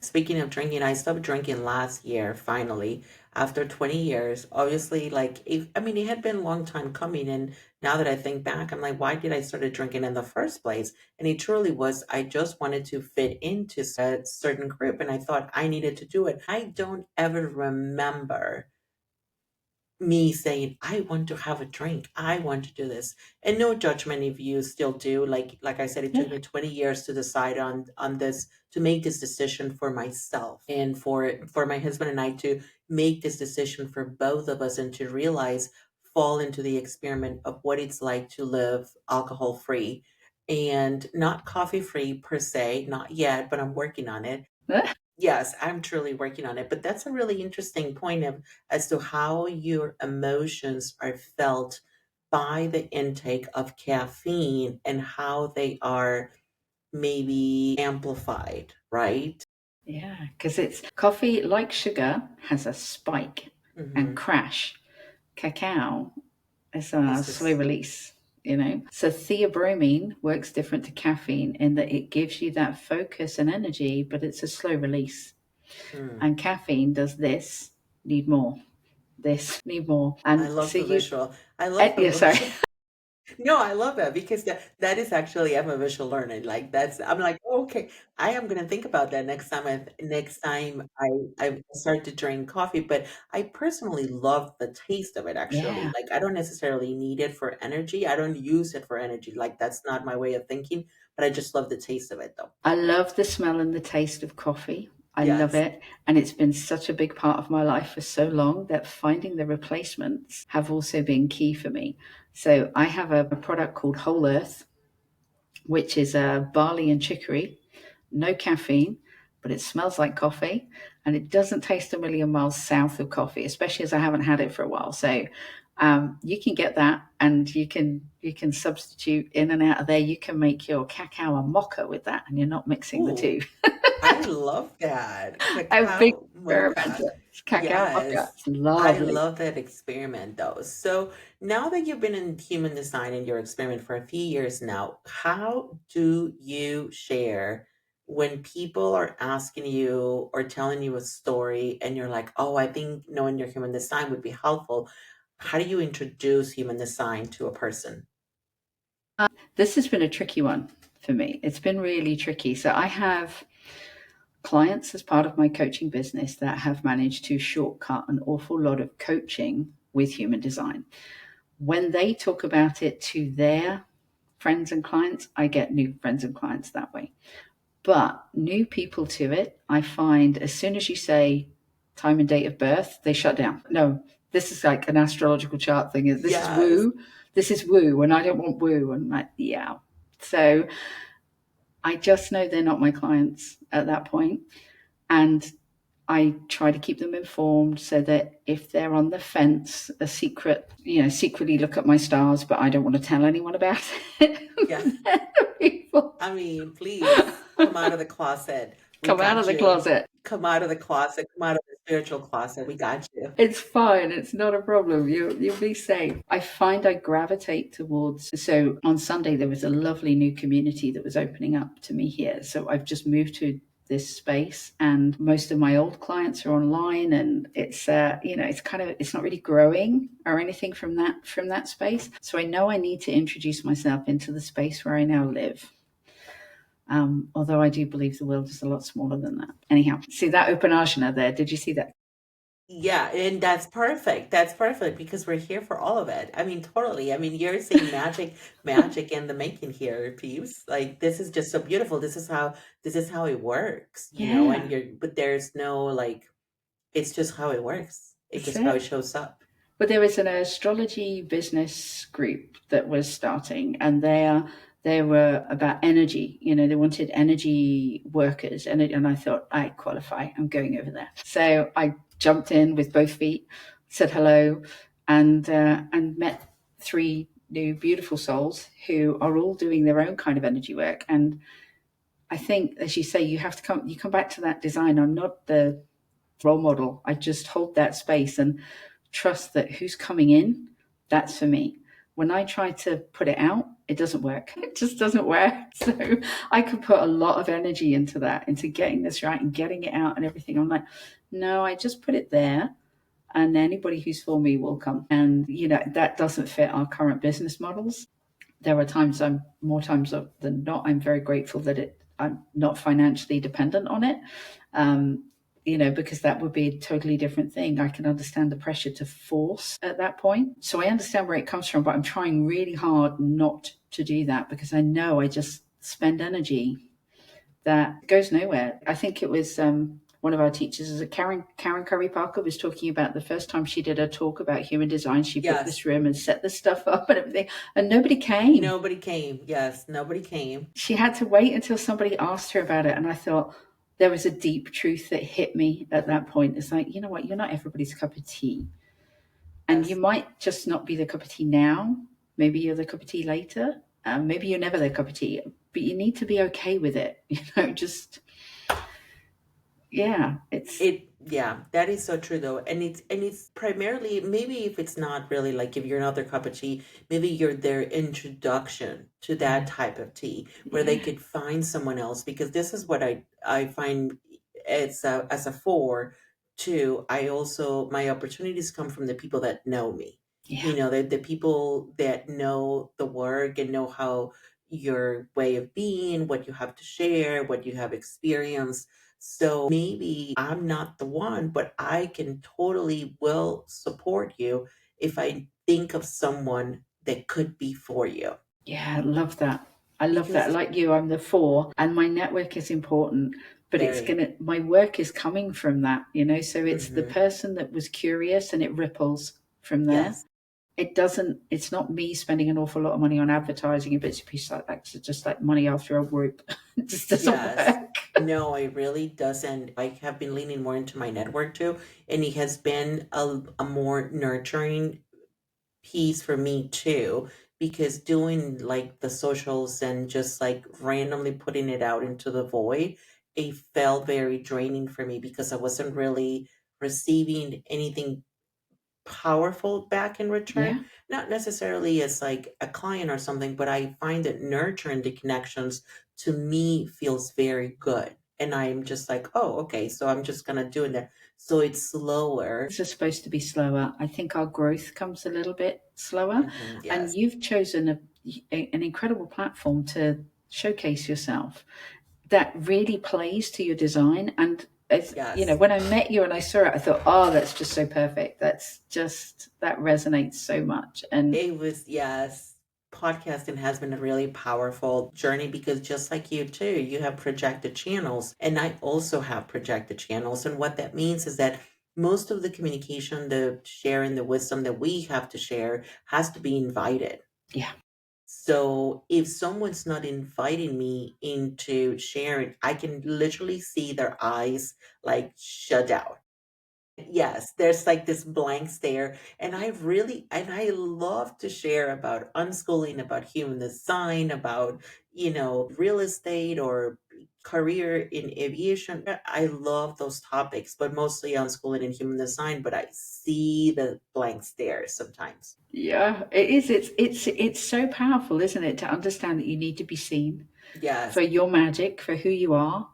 Speaking of drinking, I stopped drinking last year, finally. after 20 years. Obviously, like, I mean, it had been a long time coming. And now that I think back, I'm like, why did I started drinking in the first place? And it truly was, I just wanted to fit into a certain group. And I thought I needed to do it. I don't ever remember me saying, I want to have a drink. I want to do this. And no judgment if you still do. Like I said, it took Yeah. me 20 years to decide on this, to make this decision for myself and for my husband and I to make this decision for both of us and to realize, fall into the experiment of what it's like to live alcohol free and not coffee free per se, not yet, but I'm working on it. Yes, I'm truly working on it. But that's a really interesting point of as to how your emotions are felt by the intake of caffeine and how they are maybe amplified, right? Yeah, because it's coffee, like sugar, has a spike and Hmm. crash. Cacao is a It's slow just, release, you know. So theobromine works different to caffeine in that it gives you that focus and energy, but it's a slow release. mm. And caffeine does this, need more, this, need more. I And love so the you, visual. I love the yeah, sorry. visual. No, I love that because that is actually, I'm a visual learner. Like that's, I'm like, "Oh, okay, I am gonna think about that next time I start to drink coffee." But I personally love the taste of it actually. Yeah. Like I don't necessarily need it for energy. I don't use it for energy. Like that's not my way of thinking, but I just love the taste of it though. I love the smell and the taste of coffee. I love Yes. it. And it's been such a big part of my life for so long that finding the replacements have also been key for me. So I have a product called Whole Earth, which is a barley and chicory, no caffeine, but it smells like coffee and it doesn't taste a million miles south of coffee, especially as I haven't had it for a while. So you can get that, and you can substitute in and out of there. You can make your cacao a mocha with that, and you're not mixing the Ooh, two. I love that. I'm a big Cacao mocha. experimenter. Cacao mocha, Yes. it's I lovely. love that experiment though. So now that you've been in human design and your experiment for a few years now, how do you share when people are asking you or telling you a story and you're like, oh, I think knowing your human design would be helpful. How do you introduce human design to a person? This has been a tricky one for me. It's been really tricky. So I have clients as part of my coaching business that have managed to shortcut an awful lot of coaching with human design. When they talk about it to their friends and clients, I get new friends and clients that way. But new people to it, I find as soon as you say time and date of birth, they shut down. No, this is like an astrological chart thing. This is Yes. woo. This is woo, and I don't want woo. And I'm like, yeah. So I just know they're not my clients at that point. And I try to keep them informed so that if they're on the fence, a secret, secretly look at my stars, but I don't want to tell anyone about it. Yeah. People I mean, please come out of the closet. We come out of got the you. closet. Come out of the closet. Come out of the spiritual closet. We got you. It's fine. It's not a problem. You'll be safe. I find I gravitate towards. So on Sunday there was a lovely new community that was opening up to me here. So I've just moved to this space, and most of my old clients are online, and it's not really growing or anything from that space. So I know I need to introduce myself into the space where I now live. Although I do believe the world is a lot smaller than that. Anyhow, see that open ajna there? Did you see that? Yeah, and that's perfect. That's perfect because we're here for all of it. I mean, totally. I mean, you're seeing magic, magic in the making here, peeps. Like this is just so beautiful. This is how it works, Yeah, and but there's no like it's just how it works. It's that's just how it. it shows up. But there was an astrology business group that was starting, and they were about energy. They wanted energy workers, and I thought I qualify. I'm going over there. So I jumped in with both feet, said hello, and met three new beautiful souls who are all doing their own kind of energy work. And I think, as you say, you come back to that design. I'm not the role model. I just hold that space and trust that who's coming in, that's for me. When I try to put it out, it doesn't work. It just doesn't work. So I could put a lot of energy into that, into getting this right and getting it out and everything. I'm like, no, I just put it there and anybody who's for me will come. And, that doesn't fit our current business models. There are times more times than not, I'm very grateful that I'm not financially dependent on it. Because that would be a totally different thing. I can understand the pressure to force at that point. So I understand where it comes from, but I'm trying really hard not to do that, because I know I just spend energy that goes nowhere. I think it was one of our teachers, Karen Curry Parker, was talking about the first time she did a talk about human design. She booked this room and set this stuff up and everything, and nobody came. Nobody came. Yes, nobody came. She had to wait until somebody asked her about it, and I thought there was a deep truth that hit me at that point. It's like, you know what, you're not everybody's cup of tea. And you might just not be the cup of tea now. Maybe you're the cup of tea later. Maybe you're never the cup of tea. But you need to be okay with it. That is so true though. And it's primarily, maybe if it's not really like if you're not their cup of tea, maybe you're their introduction to that type of tea where they could find someone else. Because this is what I find as a 4 too. I also, my opportunities come from the people that know me. The people that know the work and know how your way of being, what you have to share, what you have experienced. So maybe I'm not the one, but I can totally will support you if I think of someone that could be for you. Yeah, I love that. Like you, I'm the 4, and my network is important, but my work is coming from that, so it's the person that was curious, and it ripples from there. Yes. It's not me spending an awful lot of money on advertising and bits and pieces like that. It's just like money after a group. It just doesn't work. No, it really doesn't. I have been leaning more into my network too, and it has been a more nurturing piece for me too, because doing like the socials and just like randomly putting it out into the void, it felt very draining for me because I wasn't really receiving anything powerful back in return. Not necessarily as like a client or something, but I find that nurturing the connections to me feels very good. And I'm just like, oh, okay, so I'm just gonna do that. So it's slower. It's supposed to be slower. I think our growth comes a little bit slower. And you've chosen an incredible platform to showcase yourself that really plays to your design. And when I met you and I saw it, I thought, oh, that's just so perfect. That resonates so much. And it was, podcasting has been a really powerful journey because just like you too, you have projected channels and I also have projected channels. And what that means is that most of the communication, the sharing, the wisdom that we have to share has to be invited. Yeah. So if someone's not inviting me into sharing, I can literally see their eyes like shut out. Yes, there's like this blank stare. And I love to share about unschooling, about human design, about, real estate or career in aviation. I love those topics, but mostly unschooling and human design, but I see the blank stare sometimes. Yeah, it is. It's so powerful, isn't it, to understand that you need to be seen for your magic, for who you are,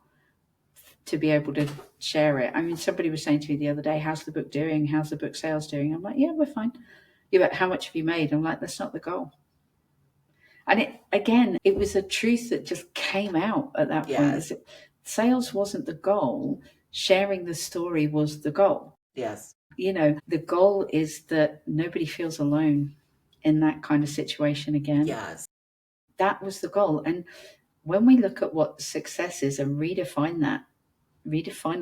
to be able to share it. I mean, somebody was saying to me the other day, how's the book doing? How's the book sales doing? I'm like, yeah, we're fine. Yeah, but how much have you made? I'm like, that's not the goal. And it was a truth that just came out at that point. Sales wasn't the goal. Sharing the story was the goal. Yes. The goal is that nobody feels alone in that kind of situation again. Yes. That was the goal. And when we look at what success is and redefine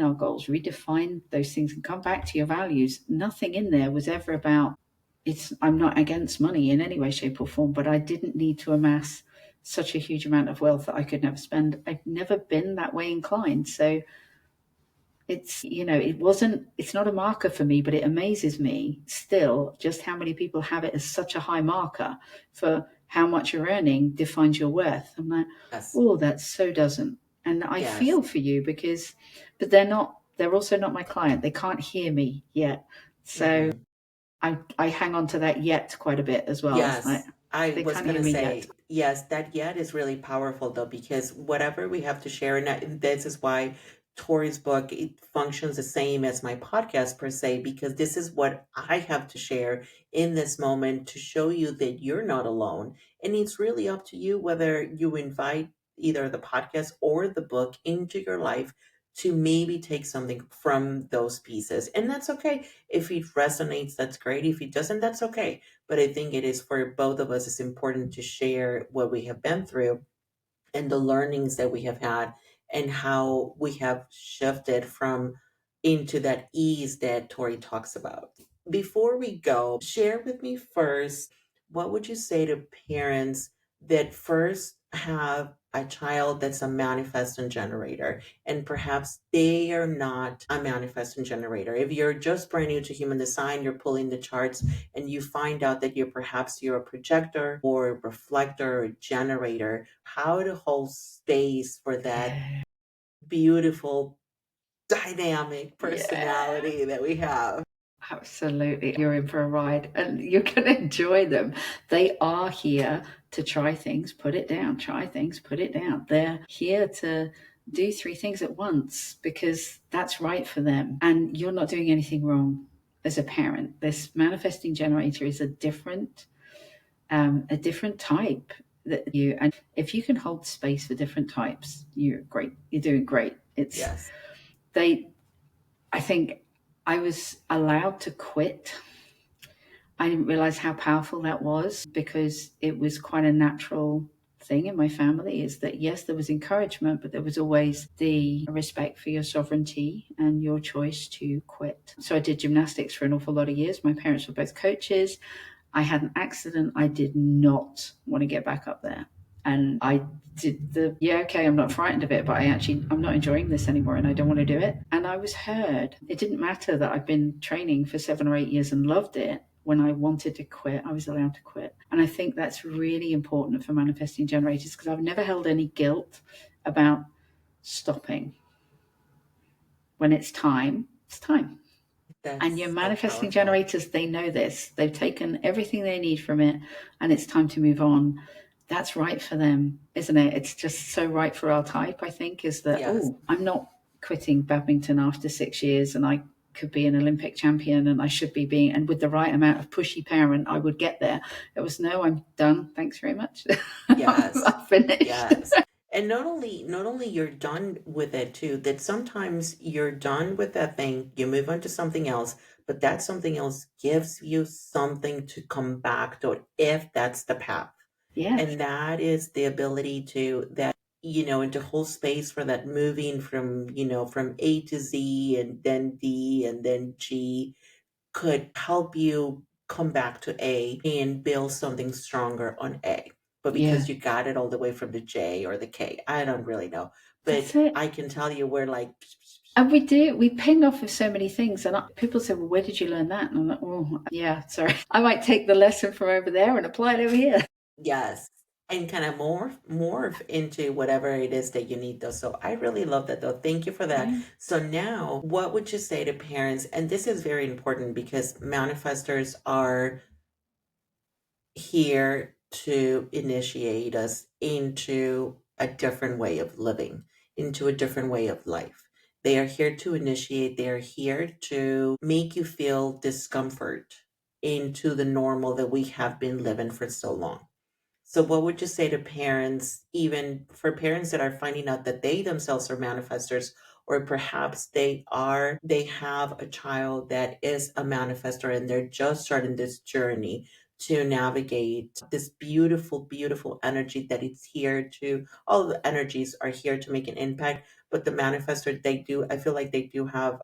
our goals, redefine those things and come back to your values, nothing in there was ever about I'm not against money in any way, shape or form, but I didn't need to amass such a huge amount of wealth that I could never spend. I've never been that way inclined. So it's not a marker for me, but it amazes me still just how many people have it as such a high marker for how much you're earning defines your worth. I'm like, oh, that so doesn't. And I feel for you but they're also not my client. They can't hear me yet. So I hang on to that yet quite a bit as well. Yes. I was going to say, yes, that yet is really powerful though, because whatever we have to share, and this is why Tori's book, it functions the same as my podcast per se, because this is what I have to share in this moment to show you that you're not alone. And it's really up to you whether you invite either the podcast or the book into your life to maybe take something from those pieces. And that's okay. If it resonates, that's great. If it doesn't, that's okay. But I think it is for both of us, it's important to share what we have been through and the learnings that we have had and how we have shifted from into that ease that Tori talks about. Before we go, share with me first, what would you say to parents that first have a child that's a manifesting generator and perhaps they are not a manifesting generator? If you're just brand new to human design, you're pulling the charts and you find out that you're a projector or a reflector or generator, how to hold space for that Yeah. beautiful dynamic Yeah. personality that we have. Absolutely. You're in for a ride and you're going to enjoy them. They are here to try things, put it down, try things, put it down. They're here to do three things at once because that's right for them. And you're not doing anything wrong as a parent. This manifesting generator is a different type that you, and if you can hold space for different types, you're great. You're doing great. Yes. I think I was allowed to quit. I didn't realize how powerful that was because it was quite a natural thing in my family, is that yes, there was encouragement, but there was always the respect for your sovereignty and your choice to quit. So I did gymnastics for an awful lot of years. My parents were both coaches. I had an accident. I did not want to get back up there. And I did I'm not frightened of it, but I'm not enjoying this anymore and I don't want to do it. And I was heard. It didn't matter that I've been training for 7 or 8 years and loved it. When I wanted to quit, I was allowed to quit. And I think that's really important for manifesting generators because I've never held any guilt about stopping. When it's time, it's time. And your That's so manifesting powerful. generators, they know this. They've taken everything they need from it and it's time to move on. That's right for them, isn't it? It's just so right for our type, I think, is that, Yes. I'm not quitting badminton after 6 years and I could be an Olympic champion and I should be being, and with the right amount of pushy parent, I would get there. It was, no, I'm done. Thanks very much. Yes. I'm finished. Yes. And not only you're done with it too, that sometimes you're done with that thing, you move on to something else, but that something else gives you something to come back to if that's the path. Yes. And that is the ability to that, and to hold space for that moving from A to Z and then D and then G could help you come back to A and build something stronger on A. But Yeah. because you got it all the way from the J or the K, I don't really know. But That's it. I can tell you we're like, And we ping off of so many things. And people say, well, where did you learn that? And I'm like, oh, yeah, sorry. I might take the lesson from over there and apply it over here. yes. And kind of morph into whatever it is that you need though. So I really love that though. Thank you for that. Yeah. So now what would you say to parents? And this is very important because manifestors are here to initiate us into a different way of living, into a different way of life. They are here to initiate, they are here to make you feel discomfort into the normal that we have been living for so long. So, what would you say to parents, even for parents that are finding out that they themselves are manifestors, or perhaps they have a child that is a manifestor and they're just starting this journey to navigate this beautiful, beautiful energy that it's here to, all the energies are here to make an impact. But the manifestor, I feel like they do have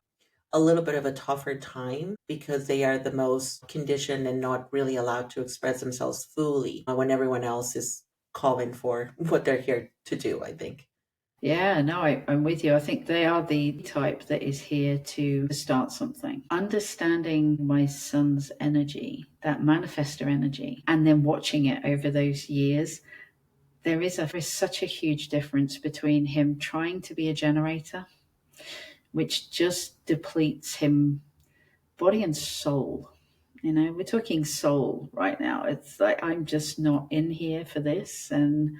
a little bit of a tougher time because they are the most conditioned and not really allowed to express themselves fully when everyone else is calling for what they're here to do, I think. Yeah, no, I'm with you. I think they are the type that is here to start something. Understanding my son's energy, that manifestor energy, and then watching it over those years, there is such a huge difference between him trying to be a generator, which just depletes him body and soul. We're talking soul right now. It's like I'm just not in here for this, and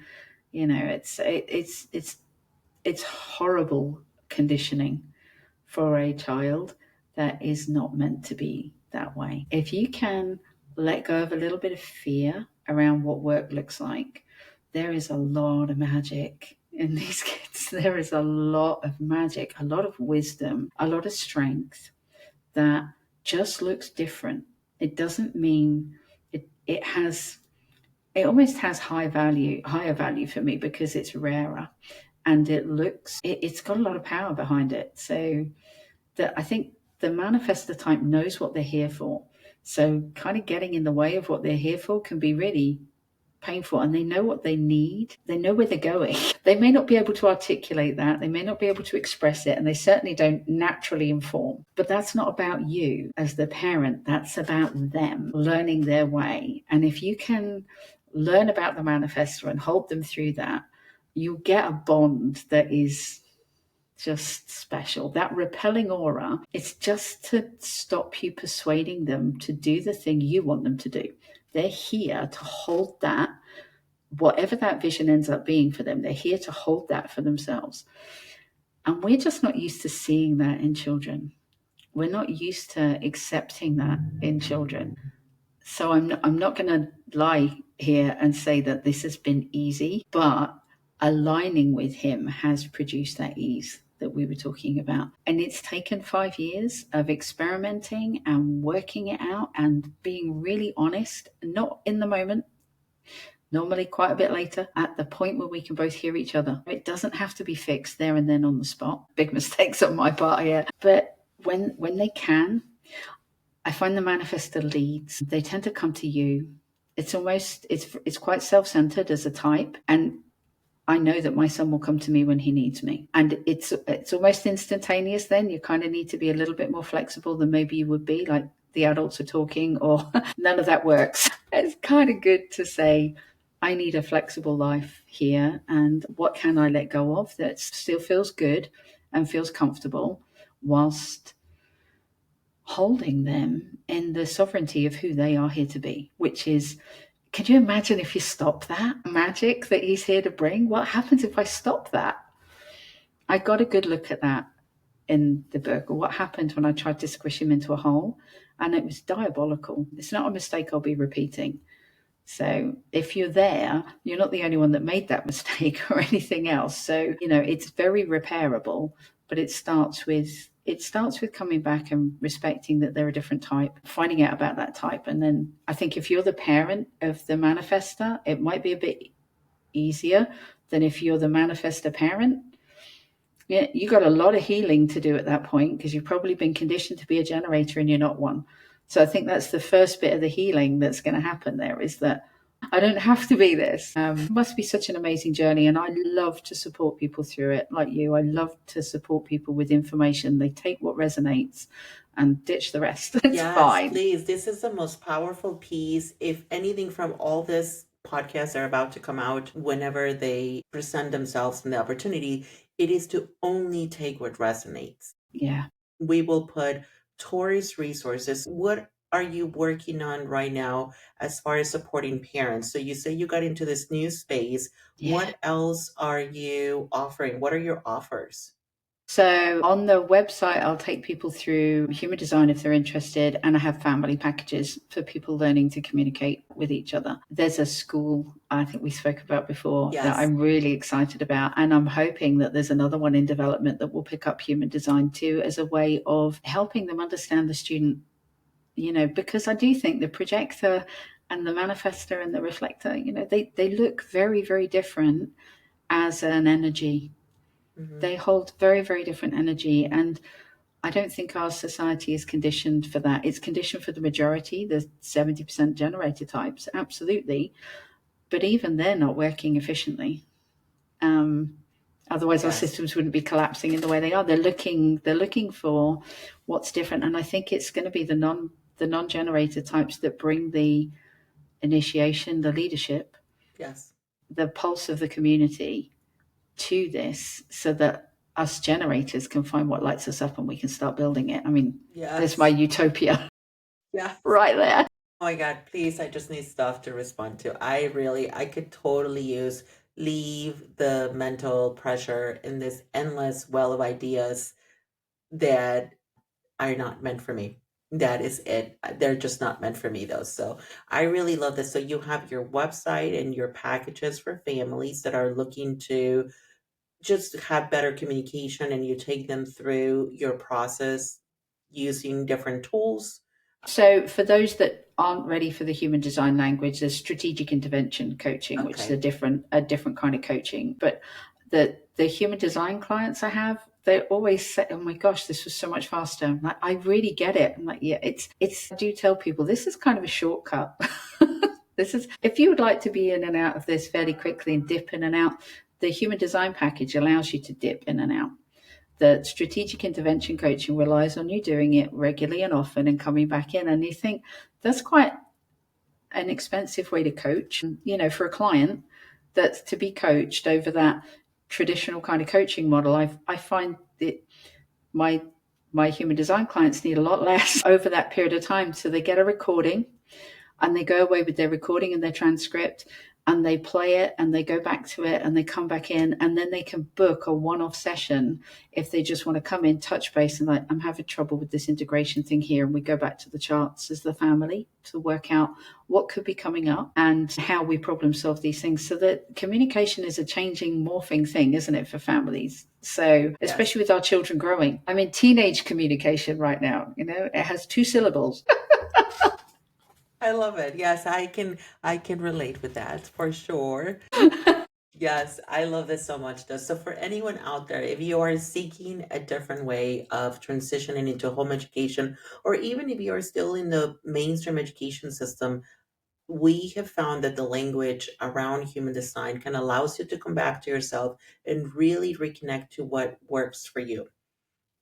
it's horrible conditioning for a child that is not meant to be that way. If you can let go of a little bit of fear around what work looks like, there is a lot of magic in these kids. There is a lot of magic, a lot of wisdom, a lot of strength that just looks different. It doesn't mean it almost has higher value for me because it's rarer and it's got a lot of power behind it. So I think the manifestor type knows what they're here for. So kind of getting in the way of what they're here for can be really painful, and they know what they need. They know where they're going. They may not be able to articulate that. They may not be able to express it, and they certainly don't naturally inform. But that's not about you as the parent. That's about them learning their way. And if you can learn about the manifestor and hold them through that, you'll get a bond that is just special. That repelling aura, it's just to stop you persuading them to do the thing you want them to do. They're here to hold that, whatever that vision ends up being for them, they're here to hold that for themselves. And we're just not used to seeing that in children. We're not used to accepting that in children. So I'm not going to lie here and say that this has been easy, but aligning with him has produced that ease that we were talking about. And it's taken 5 years of experimenting and working it out and being really honest, not in the moment, normally quite a bit later, at the point where we can both hear each other. It doesn't have to be fixed there and then on the spot. Big mistakes on my part here. But when they can, I find the manifestor leads, they tend to come to you. It's quite self-centered as a type. And I know that my son will come to me when he needs me. And it's almost instantaneous then. You kind of need to be a little bit more flexible than maybe you would be, like the adults are talking, or none of that works. It's kind of good to say, I need a flexible life here, and what can I let go of that still feels good and feels comfortable whilst holding them in the sovereignty of who they are here to be, which is, can you imagine if you stop that magic that he's here to bring? What happens if I stop that? I got a good look at that in the book, or what happened when I tried to squish him into a hole, and it was diabolical. It's not a mistake I'll be repeating. So if you're there, you're not the only one that made that mistake or anything else. So, it's very repairable, but it starts with coming back and respecting that they're a different type, finding out about that type. And then I think if you're the parent of the manifestor, it might be a bit easier than if you're the manifestor parent. Yeah, you got a lot of healing to do at that point, because you've probably been conditioned to be a generator and you're not one. So I think that's the first bit of the healing that's going to happen there, is that I don't have to be this. It must be such an amazing journey. And I love to support people through it, like you. I love to support people with information. They take what resonates and ditch the rest. It's Yes, fine. please. This is the most powerful piece. If anything from all this podcasts are about to come out, whenever they present themselves and the opportunity, it is to only take what resonates. Yeah. We will put Tori's resources. What are you working on right now as far as supporting parents? So you say you got into this new space. Yeah. What else are you offering? What are your offers? So on the website, I'll take people through human design if they're interested, and I have family packages for people learning to communicate with each other. There's a school I think we spoke about before that I'm really excited about, and I'm hoping that there's another one in development that will pick up human design too, as a way of helping them understand the student, because I do think the projector and the manifestor and the reflector, they look very, very different as an energy. They hold very, very different energy. And I don't think our society is conditioned for that. It's conditioned for the majority, the 70% generator types, absolutely. But even they're not working efficiently. Otherwise, our systems wouldn't be collapsing in the way they are. They're looking for what's different. And I think it's going to be the non-generator types that bring the initiation, the leadership, the pulse of the community to this, so that us generators can find what lights us up and we can start building it. I mean, there's my utopia right there. Oh my God, please, I just need stuff to respond to. I could totally use leave the mental pressure in this endless well of ideas that are not meant for me. That is it. They're just not meant for me, though. So I really love this. So you have your website and your packages for families that are looking to just have better communication, and you take them through your process using different tools. So, for those that aren't ready for the human design language, there's strategic intervention coaching, which is Okay. a different kind of coaching. But the human design clients I have, they always say, "Oh my gosh, this was so much faster." I'm like, I really get it. I'm like, yeah, it's. I do tell people this is kind of a shortcut. This is if you would like to be in and out of this fairly quickly and dip in and out. The human design package allows you to dip in and out. The strategic intervention coaching relies on you doing it regularly and often and coming back in. And you think that's quite an expensive way to coach, for a client that's to be coached over that traditional kind of coaching model. I find that my my human design clients need a lot less over that period of time. So they get a recording and they go away with their recording and their transcript and they play it and they go back to it and they come back in, and then they can book a one-off session if they just want to come in, touch base, and like, I'm having trouble with this integration thing here, and we go back to the charts as the family to work out what could be coming up and how we problem solve these things. So that communication is a changing, morphing thing, isn't it, for families? So especially with our children growing, I'm in teenage communication right now, it has 2 syllables. I love it. Yes, I can relate with that for sure. Yes, I love this so much though. So for anyone out there, if you are seeking a different way of transitioning into home education, or even if you are still in the mainstream education system, we have found that the language around human design can allows you to come back to yourself and really reconnect to what works for you.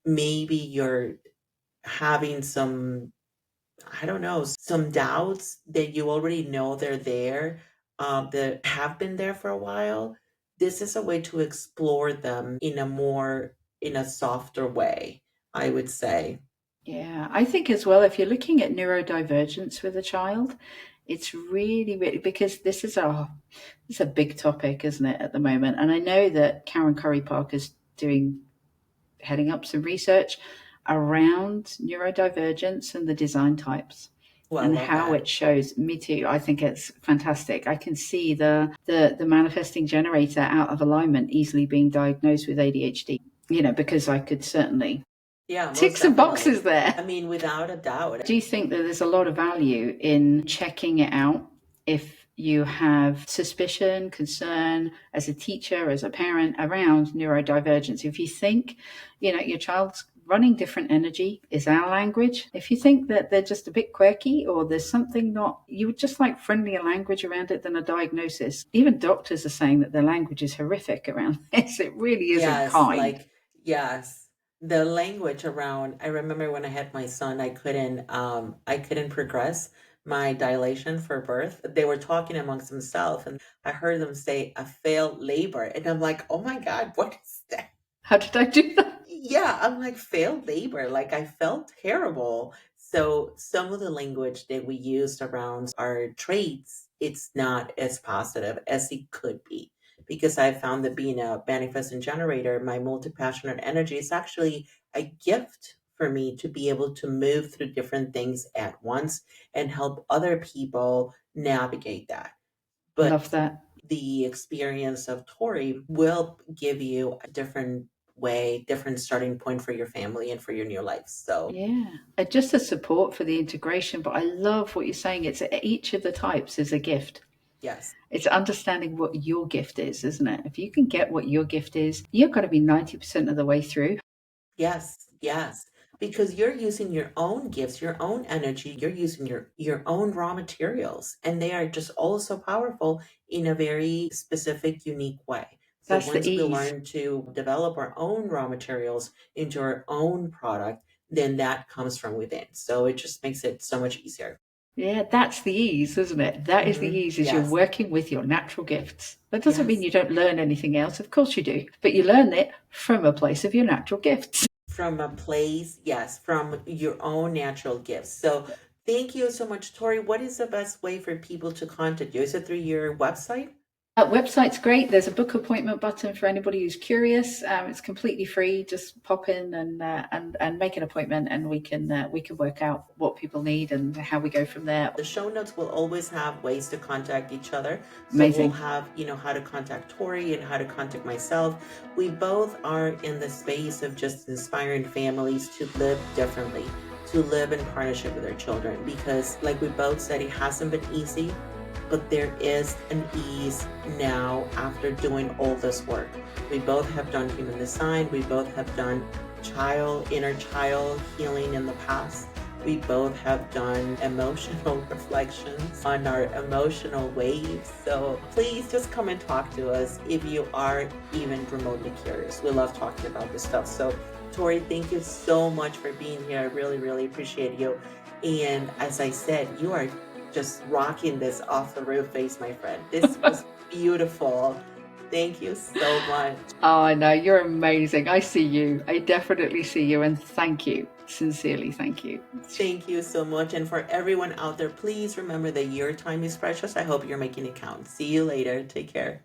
Maybe you're having some, I don't know, some doubts that you already know they're there, that have been there for a while. This is a way to explore them in a softer way, I would say. Yeah, I think as well, if you're looking at neurodivergence with a child, it's really, really because it's a big topic, isn't it, at the moment? And I know that Karen Curry Parker's heading up some research around neurodivergence and the design types Well, I and love how that. it shows. Me too. I think it's fantastic. I can see the manifesting generator out of alignment easily being diagnosed with ADHD, because I could certainly Yeah, tick most some definitely. boxes there. I mean, without a doubt. Do you think that there's a lot of value in checking it out if you have suspicion, concern as a teacher, as a parent around neurodivergence? If you think, your child's running different energy is our language. If you think that they're just a bit quirky or there's something not, you would just like friendlier language around it than a diagnosis. Even doctors are saying that their language is horrific around this. It really isn't Yes, kind. like yes. The language around, I remember when I had my son, I couldn't progress my dilation for birth. They were talking amongst themselves and I heard them say a failed labor. And I'm like, oh my God, what is that? How did I do that? Yeah, I'm like failed labor. Like I felt terrible. So some of the language that we used around our traits, it's not as positive as it could be. Because I found that being a manifesting generator, my multi-passionate energy is actually a gift for me to be able to move through different things at once and help other people navigate that. But Love that. the experience of Tori will give you a different way, different starting point for your family and for your new life. So, Yeah, just a support for the integration. But I love what you're saying. It's each of the types is a gift. yes. It's understanding what your gift is, isn't it? If you can get what your gift is, you've got to be 90% of the way through. Yes, yes. Because you're using your own gifts, your own energy, you're using your own raw materials, and they are just all so powerful in a very specific, unique way. So That's the once we ease. learn to develop our own raw materials into our own product, then that comes from within. So it just makes it so much easier. Yeah, that's the ease, isn't it? That is the ease, is you're Yes. working with your natural gifts. That doesn't mean Yes. you don't learn anything else. Of course you do. But you learn it from a place of your natural gifts. From a place, yes, from your own natural gifts. So thank you so much, Tori. What is the best way for people to contact you? Is it through your website? Website's great. There's a book appointment button for anybody who's curious. It's completely free. Just pop in and make an appointment, and we can work out what people need and how we go from there. The show notes will always have ways to contact each other. So Amazing. we'll have, how to contact Tori and how to contact myself. We both are in the space of just inspiring families to live differently, to live in partnership with their children, because like we both said, it hasn't been easy, but there is an ease now after doing all this work. We both have done human design. We both have done inner child healing in the past. We both have done emotional reflections on our emotional waves. So please just come and talk to us if you are even remotely curious. We love talking about this stuff. So Tori, thank you so much for being here. I really, really appreciate you. And as I said, you are just rocking this off the roof face, my friend. This was beautiful. Thank you so much. Oh, I know. You're amazing. I see you. I definitely see you. And thank you. Sincerely, thank you. Thank you so much. And for everyone out there, please remember that your time is precious. I hope you're making it count. See you later. Take care.